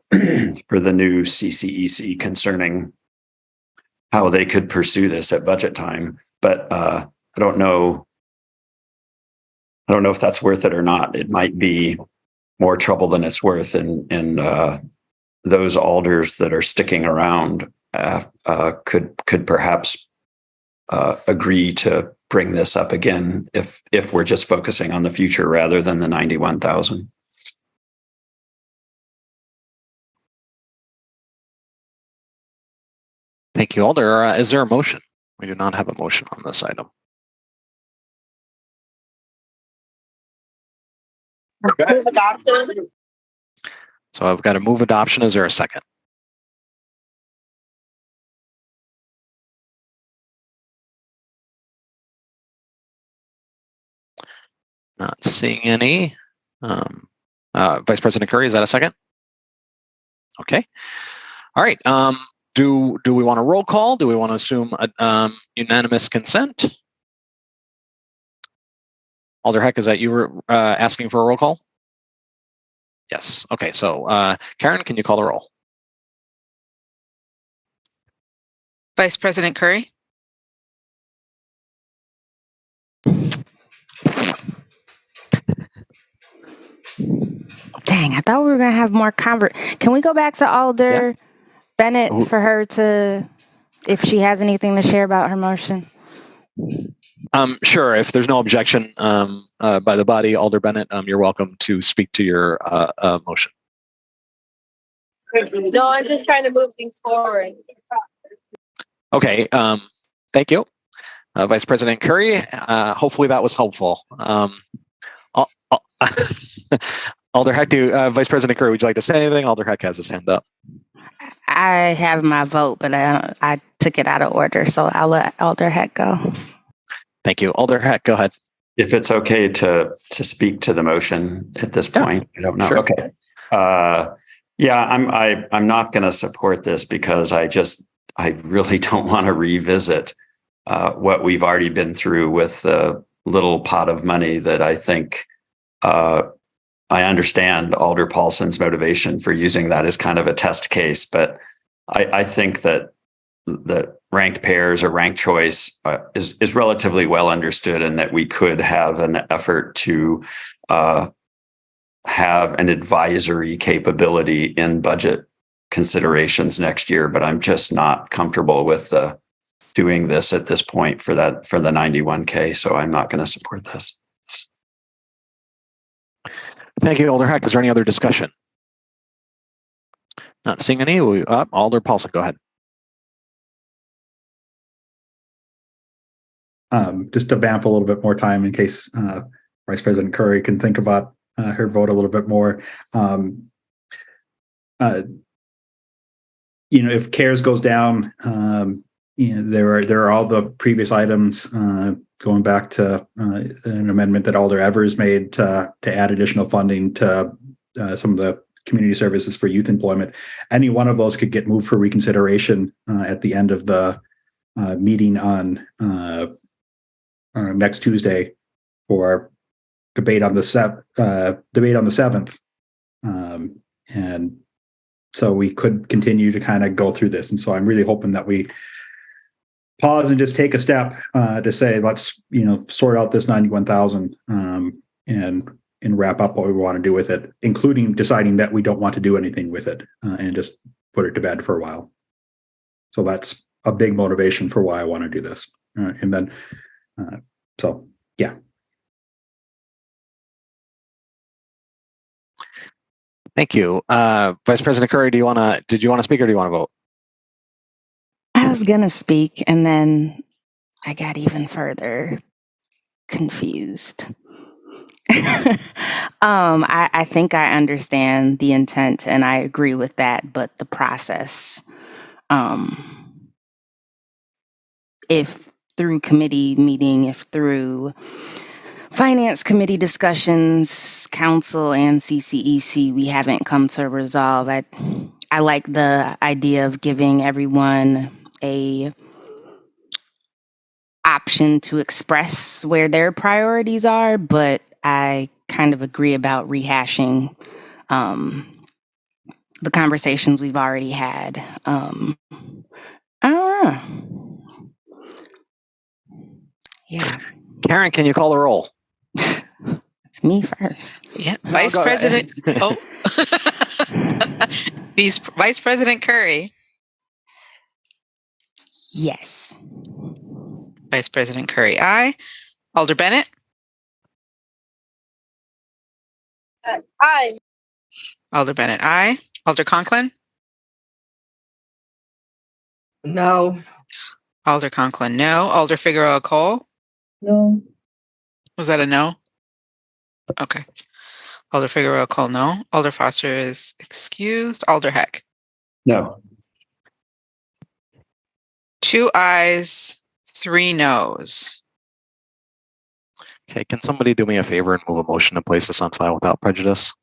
[SPEAKER 4] for the new CCEC concerning how they could pursue this at budget time. But I don't know if that's worth it or not. It might be more trouble than it's worth, and those alders that are sticking around could perhaps agree to bring this up again if we're just focusing on the future rather than the 91,000.
[SPEAKER 2] Thank you, Alder. Is there a motion? We do not have a motion on this item.
[SPEAKER 11] Move adoption.
[SPEAKER 2] So I've got to move adoption. Is there a second? Not seeing any. Vice President Curry, is that a second? Okay. All right. Do we want a roll call? Do we want to assume unanimous consent? Alder Heck, is that you were asking for a roll call? Yes. Okay. So Karen, can you call the roll?
[SPEAKER 1] Vice President Curry,
[SPEAKER 10] Dang, I thought we were going to have more Can we go back to Alder Bennett for her to, if she has anything to share about her motion?
[SPEAKER 2] Sure. If there's no objection by the body, Alder Bennett, you're welcome to speak to your motion.
[SPEAKER 11] No, I'm just trying to move things forward.
[SPEAKER 2] Okay. Thank you, Vice President Curry. Hopefully that was helpful. Alder Heck, Vice President Curry, would you like to say anything? Alder Heck has his hand up.
[SPEAKER 10] I have my vote, but I took it out of order, so I'll let Alder Heck go.
[SPEAKER 2] Thank you. Alder Heck, go ahead.
[SPEAKER 4] If it's okay to speak to the motion at this point, I don't know.
[SPEAKER 2] Sure.
[SPEAKER 4] Okay. I'm not going to support this because I really don't want to revisit what we've already been through with the little pot of money that I think I understand Alder Paulson's motivation for using that as kind of a test case, but I think that ranked pairs or ranked choice is relatively well understood, and that we could have an effort to have an advisory capability in budget considerations next year. But I'm just not comfortable with doing this at this point for the 91K. So I'm not going to support this.
[SPEAKER 2] Thank you, Alder Heck. Is there any other discussion? Not seeing any. Alder Paulson, go ahead.
[SPEAKER 6] Just to vamp a little bit more time in case Vice President Curry can think about her vote a little bit more. If CARES goes down, there are all the previous items going back to an amendment that Alder Evers made to add additional funding to some of the community services for youth employment. Any one of those could get moved for reconsideration at the end of the meeting on next Tuesday for debate on the 7th. And so we could continue to kind of go through this. And so I'm really hoping that we pause and just take a step to say, let's, sort out this 91,000 and wrap up what we want to do with it, including deciding that we don't want to do anything with it and just put it to bed for a while. So that's a big motivation for why I want to do this. And then, yeah.
[SPEAKER 2] Thank you. Vice President Curry, did you want to speak or do you want to vote?
[SPEAKER 10] I was going to speak and then I got even further confused. I think I understand the intent and I agree with that, but the process, if through committee meeting, if through finance committee discussions, council and CCEC, we haven't come to a resolve. I like the idea of giving everyone a option to express where their priorities are, but I kind of agree about rehashing the conversations we've already had. I don't know. Yeah.
[SPEAKER 2] Karen, can you call the roll?
[SPEAKER 10] It's me first.
[SPEAKER 1] Yeah, Vice President. Vice President Curry.
[SPEAKER 10] Yes.
[SPEAKER 1] Vice President Curry, aye. Alder Bennett.
[SPEAKER 11] Aye.
[SPEAKER 1] Alder Bennett, aye. Alder Conklin.
[SPEAKER 3] No.
[SPEAKER 1] Alder Conklin, no. Alder Figueroa Cole.
[SPEAKER 5] No.
[SPEAKER 1] Was that a no? Okay. Alder Figueroa Cole, no. Alder Foster is excused. Alder Heck.
[SPEAKER 4] No.
[SPEAKER 1] 2 ayes, 3 noes.
[SPEAKER 2] Okay, can somebody do me a favor and move a motion to place this on file without prejudice?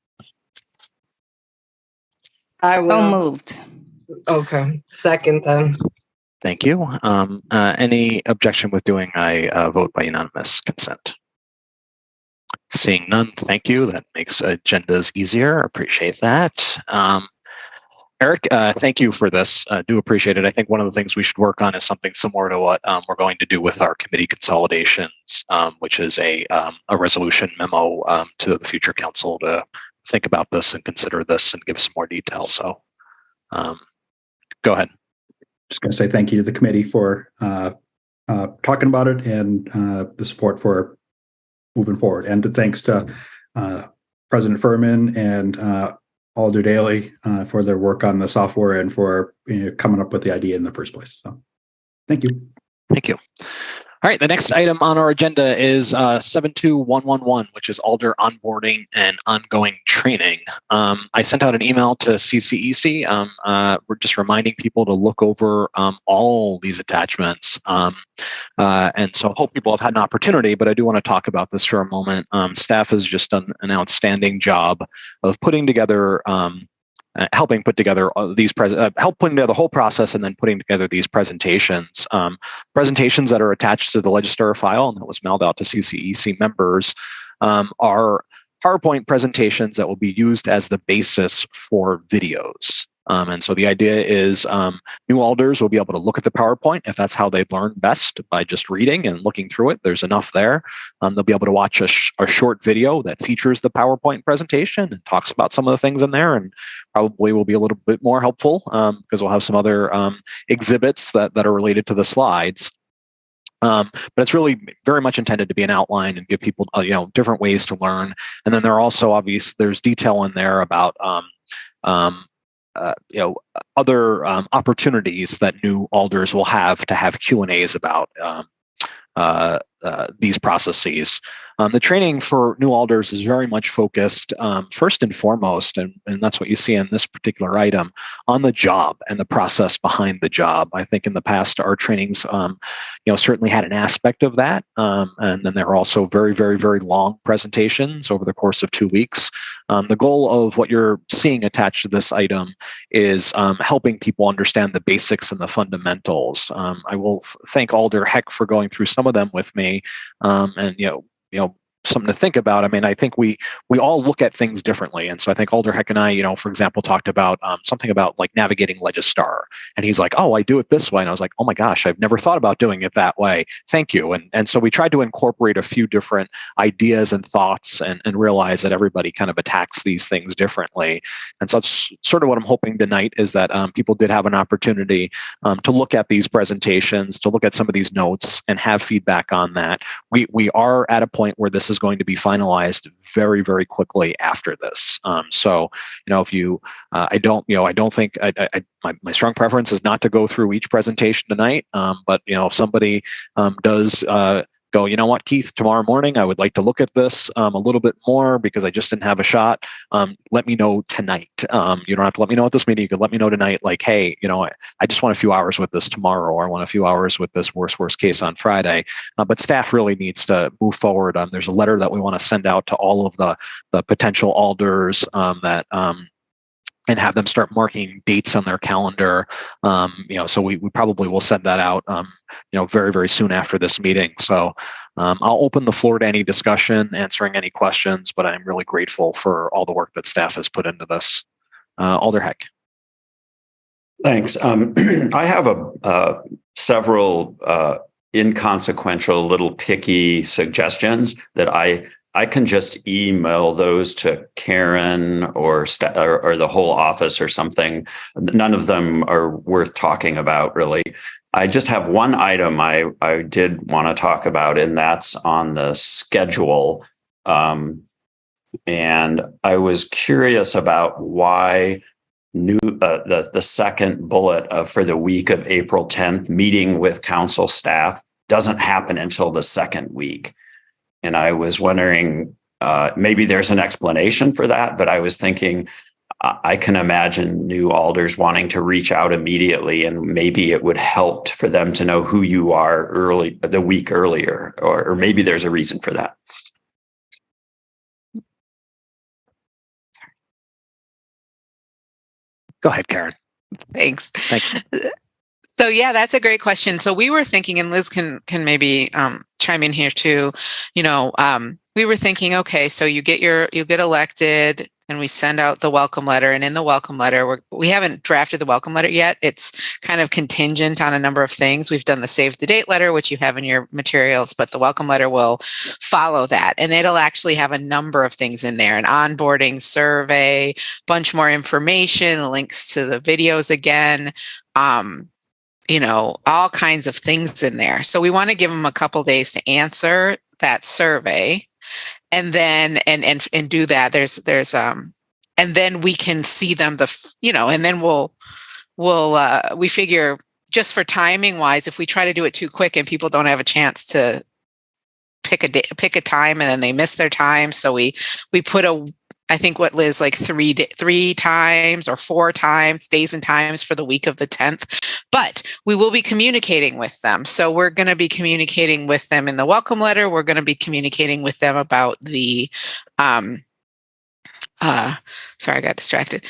[SPEAKER 12] I
[SPEAKER 10] So
[SPEAKER 12] will.
[SPEAKER 10] moved.
[SPEAKER 12] Okay. Second then.
[SPEAKER 2] Thank you. Any objection with doing a vote by unanimous consent? Seeing none, thank you. That makes agendas easier. Appreciate that. Eric, thank you for this. Do appreciate it. I think one of the things we should work on is something similar to what we're going to do with our committee consolidations, which is a resolution memo to the future council to think about this and consider this and give some more detail. So go ahead.
[SPEAKER 6] Just going to say thank you to the committee for talking about it and the support for moving forward. And thanks to President Furman and Alder Daly for their work on the software and for coming up with the idea in the first place. So thank you.
[SPEAKER 2] Thank you. All right, the next item on our agenda is 72111, which is Alder onboarding and ongoing training. I sent out an email to CCEC. We're just reminding people to look over all these attachments. And so I hope people have had an opportunity, but I do want to talk about this for a moment. Staff has just done an outstanding job of putting together helping put together help putting together the whole process and then putting together these presentations. Presentations that are attached to the Legistar file and that was mailed out to CCEC members are PowerPoint presentations that will be used as the basis for videos. And so the idea is new alders will be able to look at the PowerPoint if that's how they learn best by just reading and looking through it. There's enough there. They'll be able to watch a short video that features the PowerPoint presentation and talks about some of the things in there and probably will be a little bit more helpful because we'll have some other exhibits that are related to the slides. But it's really very much intended to be an outline and give people different ways to learn. And then there are also there's detail in there about other opportunities that new alders will have to have Q&As about these processes. The training for new alders is very much focused first and foremost, and that's what you see in this particular item, on the job and the process behind the job. I think in the past our trainings certainly had an aspect of that, and then there are also very, very, very long presentations over the course of 2 weeks. The goal of what you're seeing attached to this item is helping people understand the basics and the fundamentals. I will thank Alder Heck for going through some of them with me, and something to think about. I mean, I think we all look at things differently. And so I think Alder Heck and I, for example, talked about something about like navigating Legistar. And he's like, oh, I do it this way. And I was like, oh my gosh, I've never thought about doing it that way. Thank you. And so we tried to incorporate a few different ideas and thoughts and realize that everybody kind of attacks these things differently. And so that's sort of what I'm hoping tonight is that people did have an opportunity to look at these presentations, to look at some of these notes and have feedback on that. We are at a point where this is going to be finalized very, very quickly after this. So, if you, I don't think my strong preference is not to go through each presentation tonight. But if somebody does go, you know what, Keith, tomorrow morning, I would like to look at this a little bit more because I just didn't have a shot. Let me know tonight. You don't have to let me know at this meeting. You could let me know tonight, like, hey, I just want a few hours with this tomorrow, or I want a few hours with this worst case on Friday. But staff really needs to move forward. There's a letter that we want to send out to all of the potential alders and have them start marking dates on their calendar. So we probably will send that out, very, very soon after this meeting. So I'll open the floor to any discussion, answering any questions, but I'm really grateful for all the work that staff has put into this. Alder Heck.
[SPEAKER 4] Thanks. I have several inconsequential, little picky suggestions that I can just email those to Karen or the whole office or something. None of them are worth talking about, really. I just have one item I did want to talk about, and that's on the schedule. And I was curious about why the second bullet for the week of April 10th, meeting with council staff, doesn't happen until the second week. And I was wondering, maybe there's an explanation for that, but I was thinking, I can imagine new alders wanting to reach out immediately, and maybe it would help for them to know who you are the week earlier, or maybe there's a reason for that.
[SPEAKER 2] Go ahead, Karen.
[SPEAKER 1] Thanks.
[SPEAKER 2] Thank you.
[SPEAKER 1] So yeah, that's a great question. So we were thinking, and Liz can maybe chime in here too. We were thinking, okay, so you get elected, and we send out the welcome letter. And in the welcome letter, we haven't drafted the welcome letter yet. It's kind of contingent on a number of things. We've done the save the date letter, which you have in your materials, but the welcome letter will follow that. And it'll actually have a number of things in there: an onboarding survey, bunch more information, links to the videos again, all kinds of things in there. So we want to give them a couple days to answer that survey. And then and do that. There's and then we can see them and then we'll we figure, just for timing wise, if we try to do it too quick and people don't have a chance to pick a time and then they miss their time, so we put I think what Liz, like 3 times or 4 times, days and times for the week of the 10th. But we will be communicating with them. So we're going to be communicating with them in the welcome letter. We're going to be communicating with them about the, sorry, I got distracted,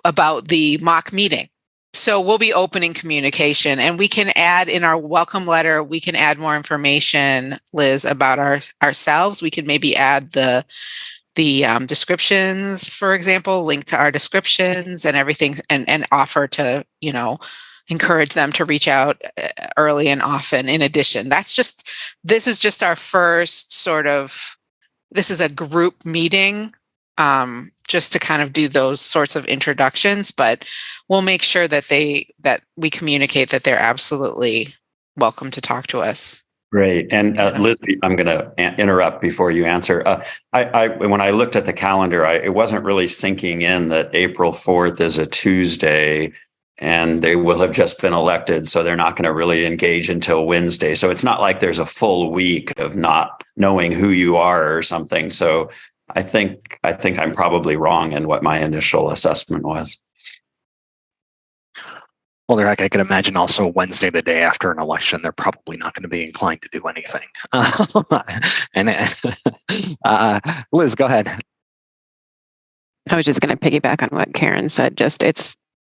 [SPEAKER 1] about the mock meeting. So we'll be opening communication, and we can add in our welcome letter, we can add more information, Liz, about ourselves. We can maybe add the descriptions, for example, link to our descriptions and everything, and offer to, encourage them to reach out early and often. In addition, this is just our first this is a group meeting, just to kind of do those sorts of introductions, but we'll make sure that we communicate that they're absolutely welcome to talk to us.
[SPEAKER 4] Great. And Liz, I'm going to interrupt before you answer. When I looked at the calendar, it wasn't really sinking in that April 4th is a Tuesday, and they will have just been elected, so they're not going to really engage until Wednesday. So it's not like there's a full week of not knowing who you are or something. So I think I'm probably wrong in what my initial assessment was.
[SPEAKER 2] Well, I could imagine also Wednesday, the day after an election, they're probably not going to be inclined to do anything. Liz, go ahead.
[SPEAKER 7] I was just going to piggyback on what Karen said.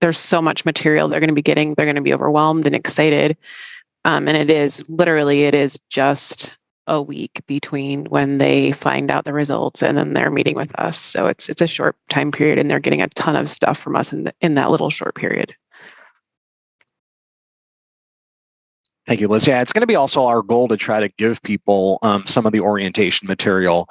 [SPEAKER 7] There's so much material they're going to be getting. They're going to be overwhelmed and excited. And it is just a week between when they find out the results and then they're meeting with us. So it's a short time period, and they're getting a ton of stuff from us in that little short period.
[SPEAKER 2] Thank you, Liz. Yeah, it's going to be also our goal to try to give people some of the orientation material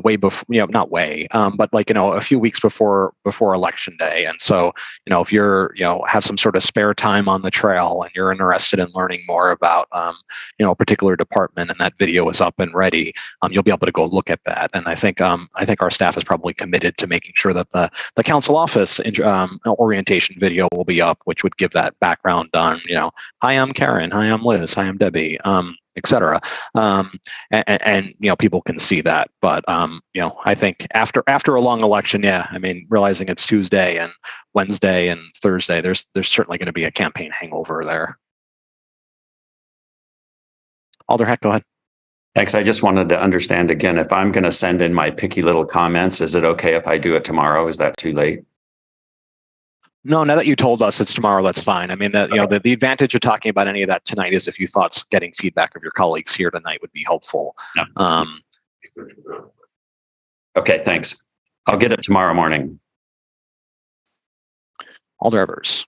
[SPEAKER 2] way before, not way, but a few weeks before election day. And so, if you're, have some sort of spare time on the trail and you're interested in learning more about, a particular department, and that video is up and ready, you'll be able to go look at that. And I think our staff is probably committed to making sure that the council office orientation video will be up, which would give that background on, hi, I'm Karen, hi, I'm Liz, hi, I'm Debbie, et cetera. And people can see that. But, I think after a long election, realizing it's Tuesday and Wednesday and Thursday, there's certainly going to be a campaign hangover there. Alder Heck, go ahead.
[SPEAKER 4] Thanks. I just wanted to understand again, if I'm going to send in my picky little comments, is it okay if I do it tomorrow? Is that too late?
[SPEAKER 2] No, now that you told us it's tomorrow, that's fine. The advantage of talking about any of that tonight is if you thought getting feedback of your colleagues here tonight would be helpful.
[SPEAKER 4] No. Okay, thanks. I'll get it tomorrow morning.
[SPEAKER 2] Alder Evers.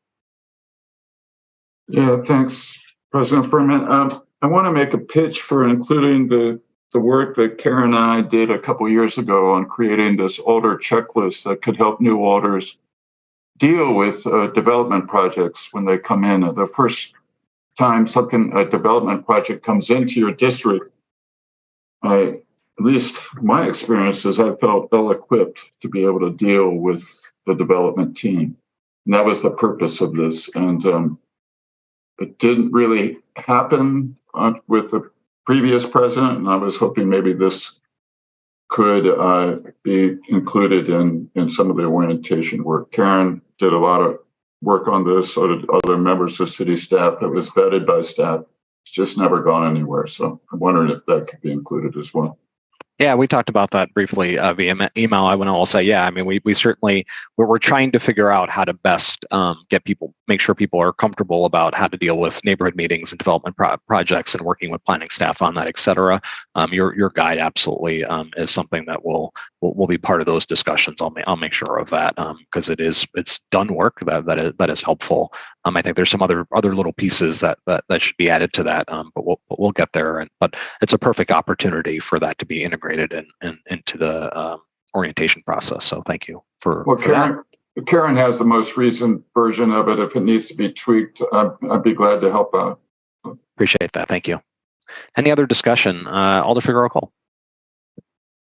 [SPEAKER 9] Yeah, thanks, President Furman. I want to make a pitch for including the work that Karen and I did a couple years ago on creating this Alder checklist that could help new Alders deal with development projects when they come in. The first time a development project comes into your district, at least my experience is I felt ill-equipped to be able to deal with the development team. And that was the purpose of this. And it didn't really happen with the previous president. And I was hoping maybe this could be included in some of the orientation work. Karen did a lot of work on this, so did other members of city staff. It was vetted by staff. it's just never gone anywhere. So I'm wondering if that could be included as well.
[SPEAKER 2] Yeah, we talked about that briefly via email. I will say, yeah, I mean, we certainly, we're trying to figure out how to best make sure people are comfortable about how to deal with neighborhood meetings and development projects and working with planning staff on that, et cetera. Your guide absolutely is something that will be part of those discussions. I'll make sure of that because it's done work that is helpful. I think there's some other little pieces that should be added to that, but we'll get there. But it's a perfect opportunity for that to be integrated into the orientation process. So thank you for that.
[SPEAKER 9] Karen has the most recent version of it. If it needs to be tweaked, I'd be glad to help out.
[SPEAKER 2] Appreciate that. Thank you. Any other discussion? Alder Figueroa Cole.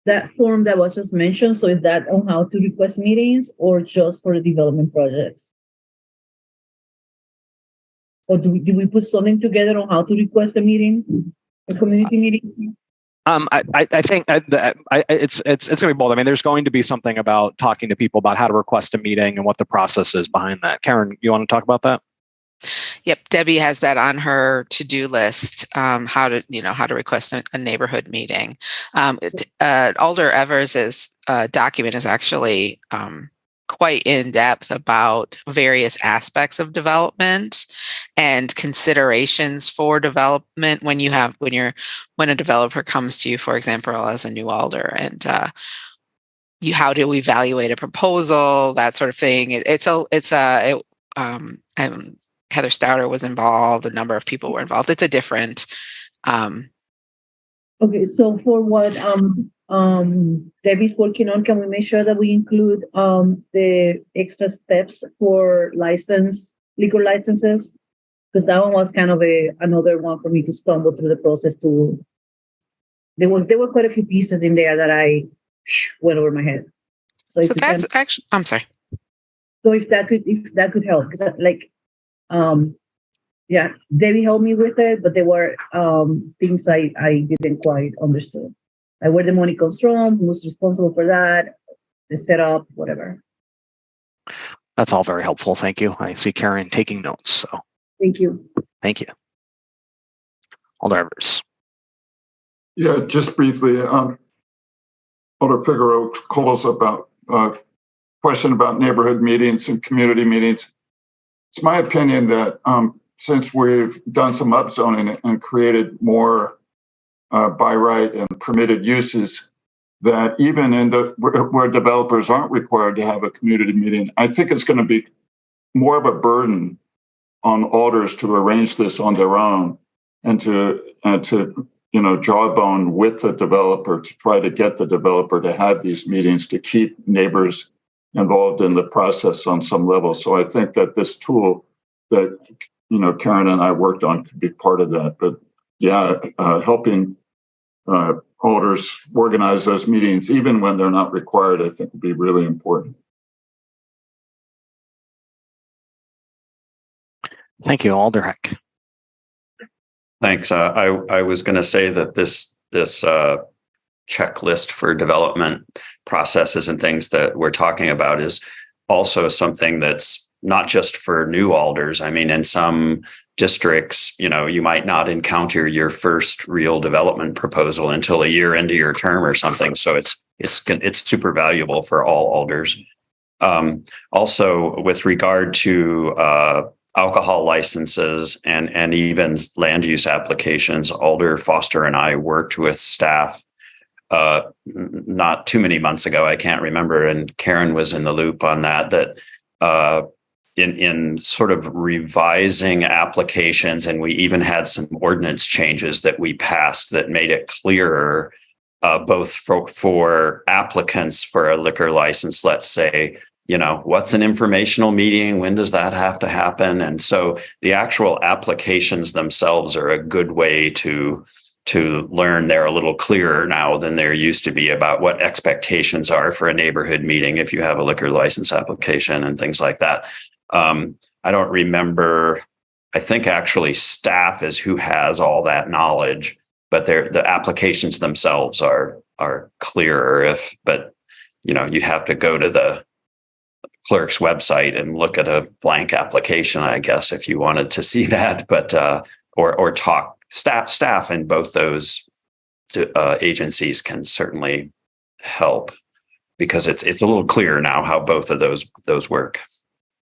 [SPEAKER 5] That form that was just mentioned, so is that on how to request meetings or just for the development projects? Or do we put something together on how to request a meeting, a community meeting?
[SPEAKER 2] I think it's going to be both. I mean, there's going to be something about talking to people about how to request a meeting and what the process is behind that. Karen, you want to talk about that?
[SPEAKER 1] Yep, Debbie has that on her to-do list. How to request a neighborhood meeting. Alder Evers's document is actually quite in depth about various aspects of development and considerations for development when a developer comes to you, for example, as a new alder, and how do we evaluate a proposal, that sort of thing. Heather Stouter was involved. A number of people were involved. It's a different.
[SPEAKER 5] Okay, so for what Debbie's working on, can we make sure that we include the extra steps for liquor licenses? Because that one was kind of another one for me to stumble through the process. There were quite a few pieces in there that I went over my head. So that's
[SPEAKER 1] actually, I'm sorry.
[SPEAKER 5] So if that could help, because Debbie helped me with it, but there were things I didn't quite understand. Like where the money comes from, who's responsible for that, the setup, whatever.
[SPEAKER 2] That's all very helpful. Thank you. I see Karen taking notes. So
[SPEAKER 5] thank you.
[SPEAKER 2] Thank you. Alder Evers.
[SPEAKER 9] Yeah, just briefly, Alder Figueroa calls about question about neighborhood meetings and community meetings. It's my opinion that since we've done some upzoning and created more by right and permitted uses, that even where developers aren't required to have a community meeting, I think it's going to be more of a burden on alders to arrange this on their own and to jawbone with the developer to try to get the developer to have these meetings to keep neighbors involved in the process on some level. So I think that this tool that Karen and I worked on could be part of that. But helping alders organize those meetings, even when they're not required, I think would be really important.
[SPEAKER 2] Thank you, Alder Heck.
[SPEAKER 4] Thanks. I was going to say that this checklist for development processes and things that we're talking about is also something that's not just for new alders. I mean, in some districts, you might not encounter your first real development proposal until a year into your term or something. So it's super valuable for all alders. Also, with regard to alcohol licenses and even land use applications, Alder Foster and I worked with staff not too many months ago. I can't remember, and Karen was in the loop on that. In sort of revising applications, and we even had some ordinance changes that we passed that made it clearer, both for applicants for a liquor license, let's say, what's an informational meeting? When does that have to happen? And so the actual applications themselves are a good way to learn. They're a little clearer now than there used to be about what expectations are for a neighborhood meeting if you have a liquor license application and things like that. I don't remember. I think actually staff is who has all that knowledge, but the applications themselves are clearer. But you have to go to the clerk's website and look at a blank application, I guess, if you wanted to see that. But or talk staff in both those agencies can certainly help, because it's a little clearer now how both of those work.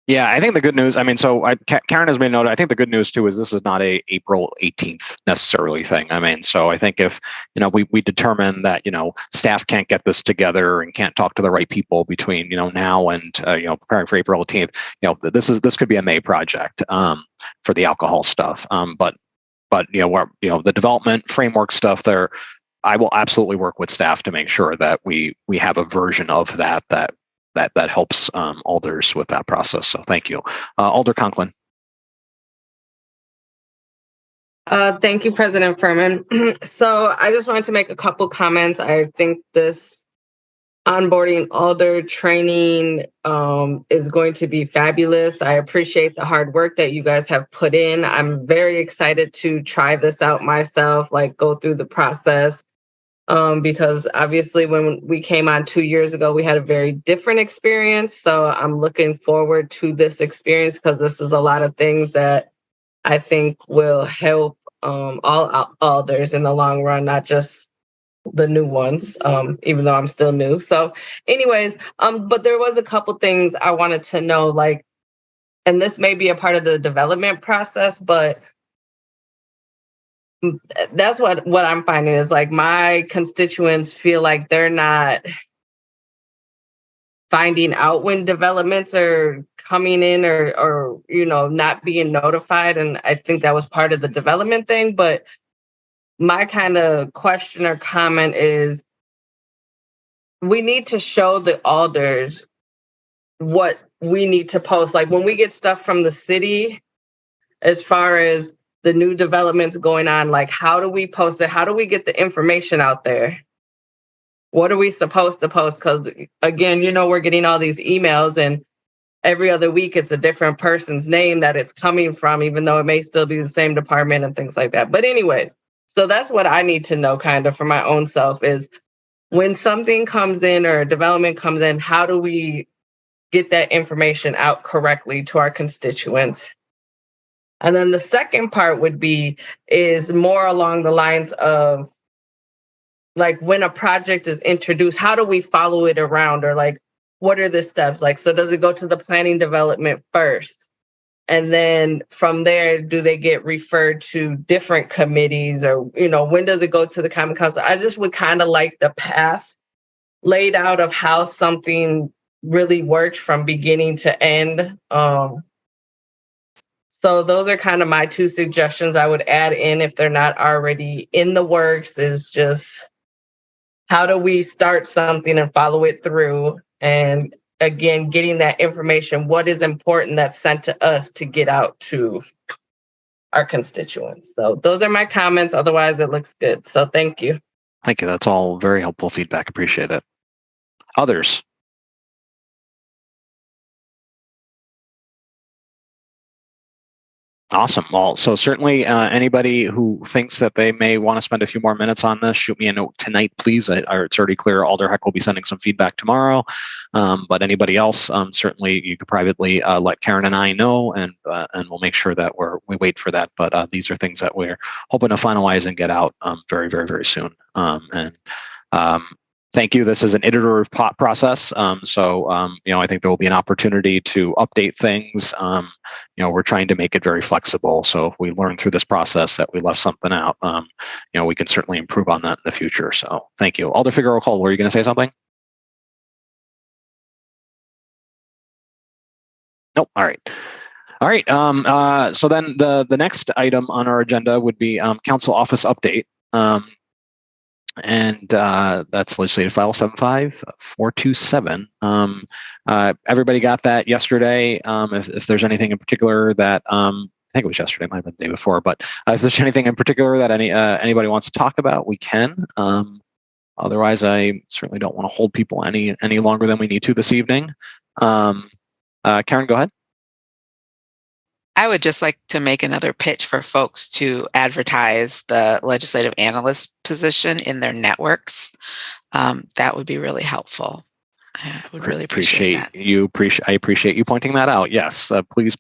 [SPEAKER 2] Yeah, I think the good news, Karen has made note, I think the good news too is this is not a April 18th necessarily thing. So I think if, we determine that, staff can't get this together and can't talk to the right people between, now and, preparing for April 18th, this could be a May project for the alcohol stuff. But the development framework stuff there, I will absolutely work with staff to make sure that we have a version of that helps alders with that process. So thank you. Alder Conklin.
[SPEAKER 12] Thank you, President Furman. So I just wanted to make a couple comments. I think this onboarding alder training is going to be fabulous. I appreciate the hard work that you guys have put in. I'm very excited to try this out myself, go through the process. Because obviously when we came on 2 years ago, we had a very different experience. So I'm looking forward to this experience, because this is a lot of things that I think will help all others in the long run, not just the new ones, even though I'm still new. So anyways, but there was a couple things I wanted to know, and this may be a part of the development process, but that's what I'm finding is my constituents feel like they're not finding out when developments are coming in or not being notified. And I think that was part of the development thing. But my kind of question or comment is, we need to show the alders what we need to post. When we get stuff from the city, as far as the new developments going on, how do we post it? How do we get the information out there? What are we supposed to post? Because again, we're getting all these emails, and every other week it's a different person's name that it's coming from, even though it may still be the same department and things like that. But anyways, so that's what I need to know kind of for my own self is, when something comes in or a development comes in, how do we get that information out correctly to our constituents? And then the second part is more along the lines of when a project is introduced, how do we follow it around, or what are the steps? So does it go to the planning development first? And then from there, do they get referred to different committees, or, when does it go to the Common Council? I just would kind of like the path laid out of how something really works from beginning to end. So those are kind of my two suggestions I would add in if they're not already in the works, is just how do we start something and follow it through? And again, getting that information, what is important that's sent to us to get out to our constituents. So those are my comments. Otherwise, it looks good. So thank you.
[SPEAKER 2] Thank you. That's all very helpful feedback. Appreciate it. Others? Awesome. Well, so certainly anybody who thinks that they may want to spend a few more minutes on this, shoot me a note tonight, please. It's already clear Alder Heck will be sending some feedback tomorrow. But anybody else, certainly you could privately let Karen and I know, and we'll make sure that we wait for that. But these are things that we're hoping to finalize and get out very, very, very soon. Thank you. This is an iterative process. I think there will be an opportunity to update things. We're trying to make it very flexible. So if we learn through this process that we left something out, we can certainly improve on that in the future. So thank you. Alder Figueroa Cole, were you going to say something? Nope. All right. All right. So then the next item on our agenda would be council office update. And that's legislative file 75427. Everybody got that yesterday. If there's anything in particular that I think it was yesterday, might have been the day before, but if there's anything in particular that anybody wants to talk about, we can. Otherwise, I certainly don't want to hold people any longer than we need to this evening. Karen, go ahead.
[SPEAKER 1] I would just like to make another pitch for folks to advertise the legislative analyst position in their networks. That would be really helpful. I would really appreciate that.
[SPEAKER 2] I appreciate you pointing that out. Yes, please.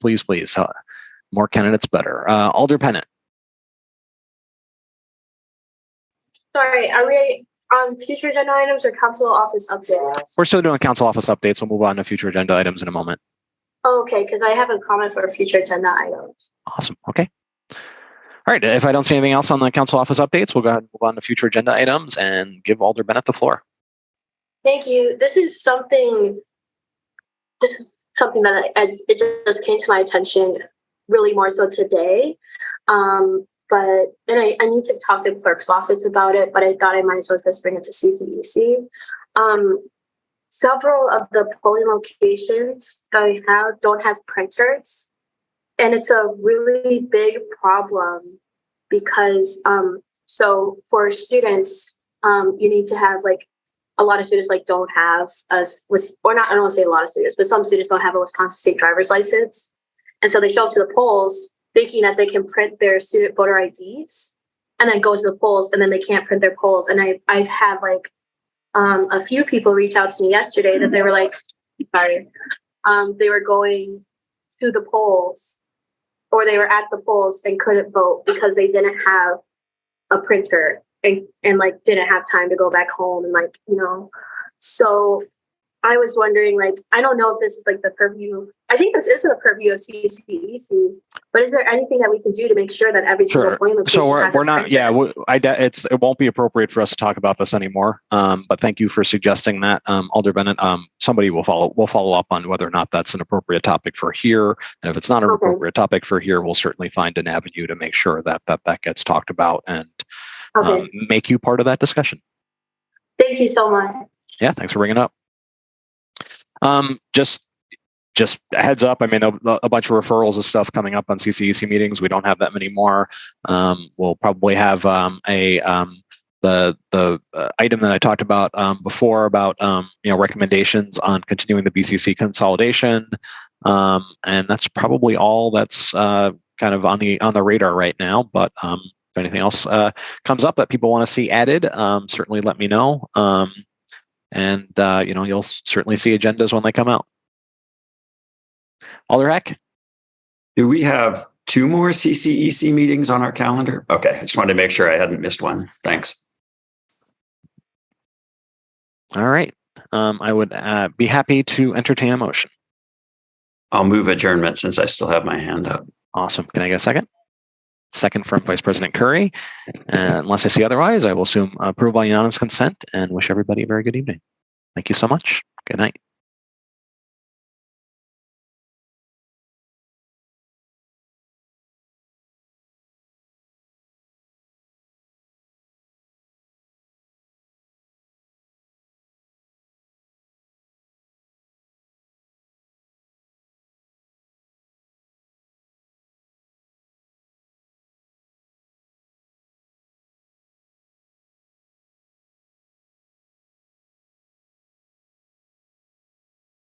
[SPEAKER 2] More candidates, better. Alder Pennant.
[SPEAKER 11] Sorry, are we on future agenda items or council office updates?
[SPEAKER 2] We're still doing council office updates. We'll move on to future agenda items in a moment.
[SPEAKER 11] Oh, okay, because I have a comment for future agenda items.
[SPEAKER 2] Awesome. Okay. All right. If I don't see anything else on the council office updates, we'll go ahead and move on to future agenda items and give Alder Bennett the floor.
[SPEAKER 11] Thank you. This is something that it just came to my attention really more so today. But I need to talk to the clerk's office about it, but I thought I might as well just bring it to CCEC. Several of the polling locations that I have don't have printers. And it's a really big problem because, so for students, you need to have like, a lot of students like don't have I don't want to say a lot of students, but some students don't have a Wisconsin State driver's license. And so they show up to the polls thinking that they can print their student voter IDs and then go to the polls and then they can't print their polls. And I've had like a few people reach out to me yesterday that they were like, they were going to the polls or they were at the polls and couldn't vote because they didn't have a printer and like didn't have time to go back home and like, you know, so I was wondering, like, I don't know if this is like the purview. I think this is the purview of CCEC, but is there anything that we can do to make sure that every single polling location has
[SPEAKER 2] we're
[SPEAKER 11] a
[SPEAKER 2] not.
[SPEAKER 11] printer?
[SPEAKER 2] Yeah, it won't be appropriate for us to talk about this anymore. But thank you for suggesting that, Alder Bennett. Somebody will follow up on whether or not that's an appropriate topic for here. And if it's not an appropriate topic for here, we'll certainly find an avenue to make sure that gets talked about and make you part of that discussion.
[SPEAKER 11] Thank you so much.
[SPEAKER 2] Yeah, thanks for bringing it up. Just a heads up. I mean, a bunch of referrals of stuff coming up on CCEC meetings. We don't have that many more. We'll probably have the item that I talked about before about recommendations on continuing the BCC consolidation, and that's probably all that's kind of on the radar right now. But if anything else comes up that people want to see added, certainly let me know. And you'll certainly see agendas when they come out. Alder Heck?
[SPEAKER 4] Do we have 2 more CCEC meetings on our calendar? Okay, I just wanted to make sure I hadn't missed one. Thanks.
[SPEAKER 2] All right. I would be happy to entertain a motion.
[SPEAKER 4] I'll move adjournment since I still have my hand up.
[SPEAKER 2] Awesome. Can I get a second? Second from Vice President Curry. Unless I see otherwise, I will assume approval by unanimous consent and wish everybody a very good evening. Thank you so much. Good night.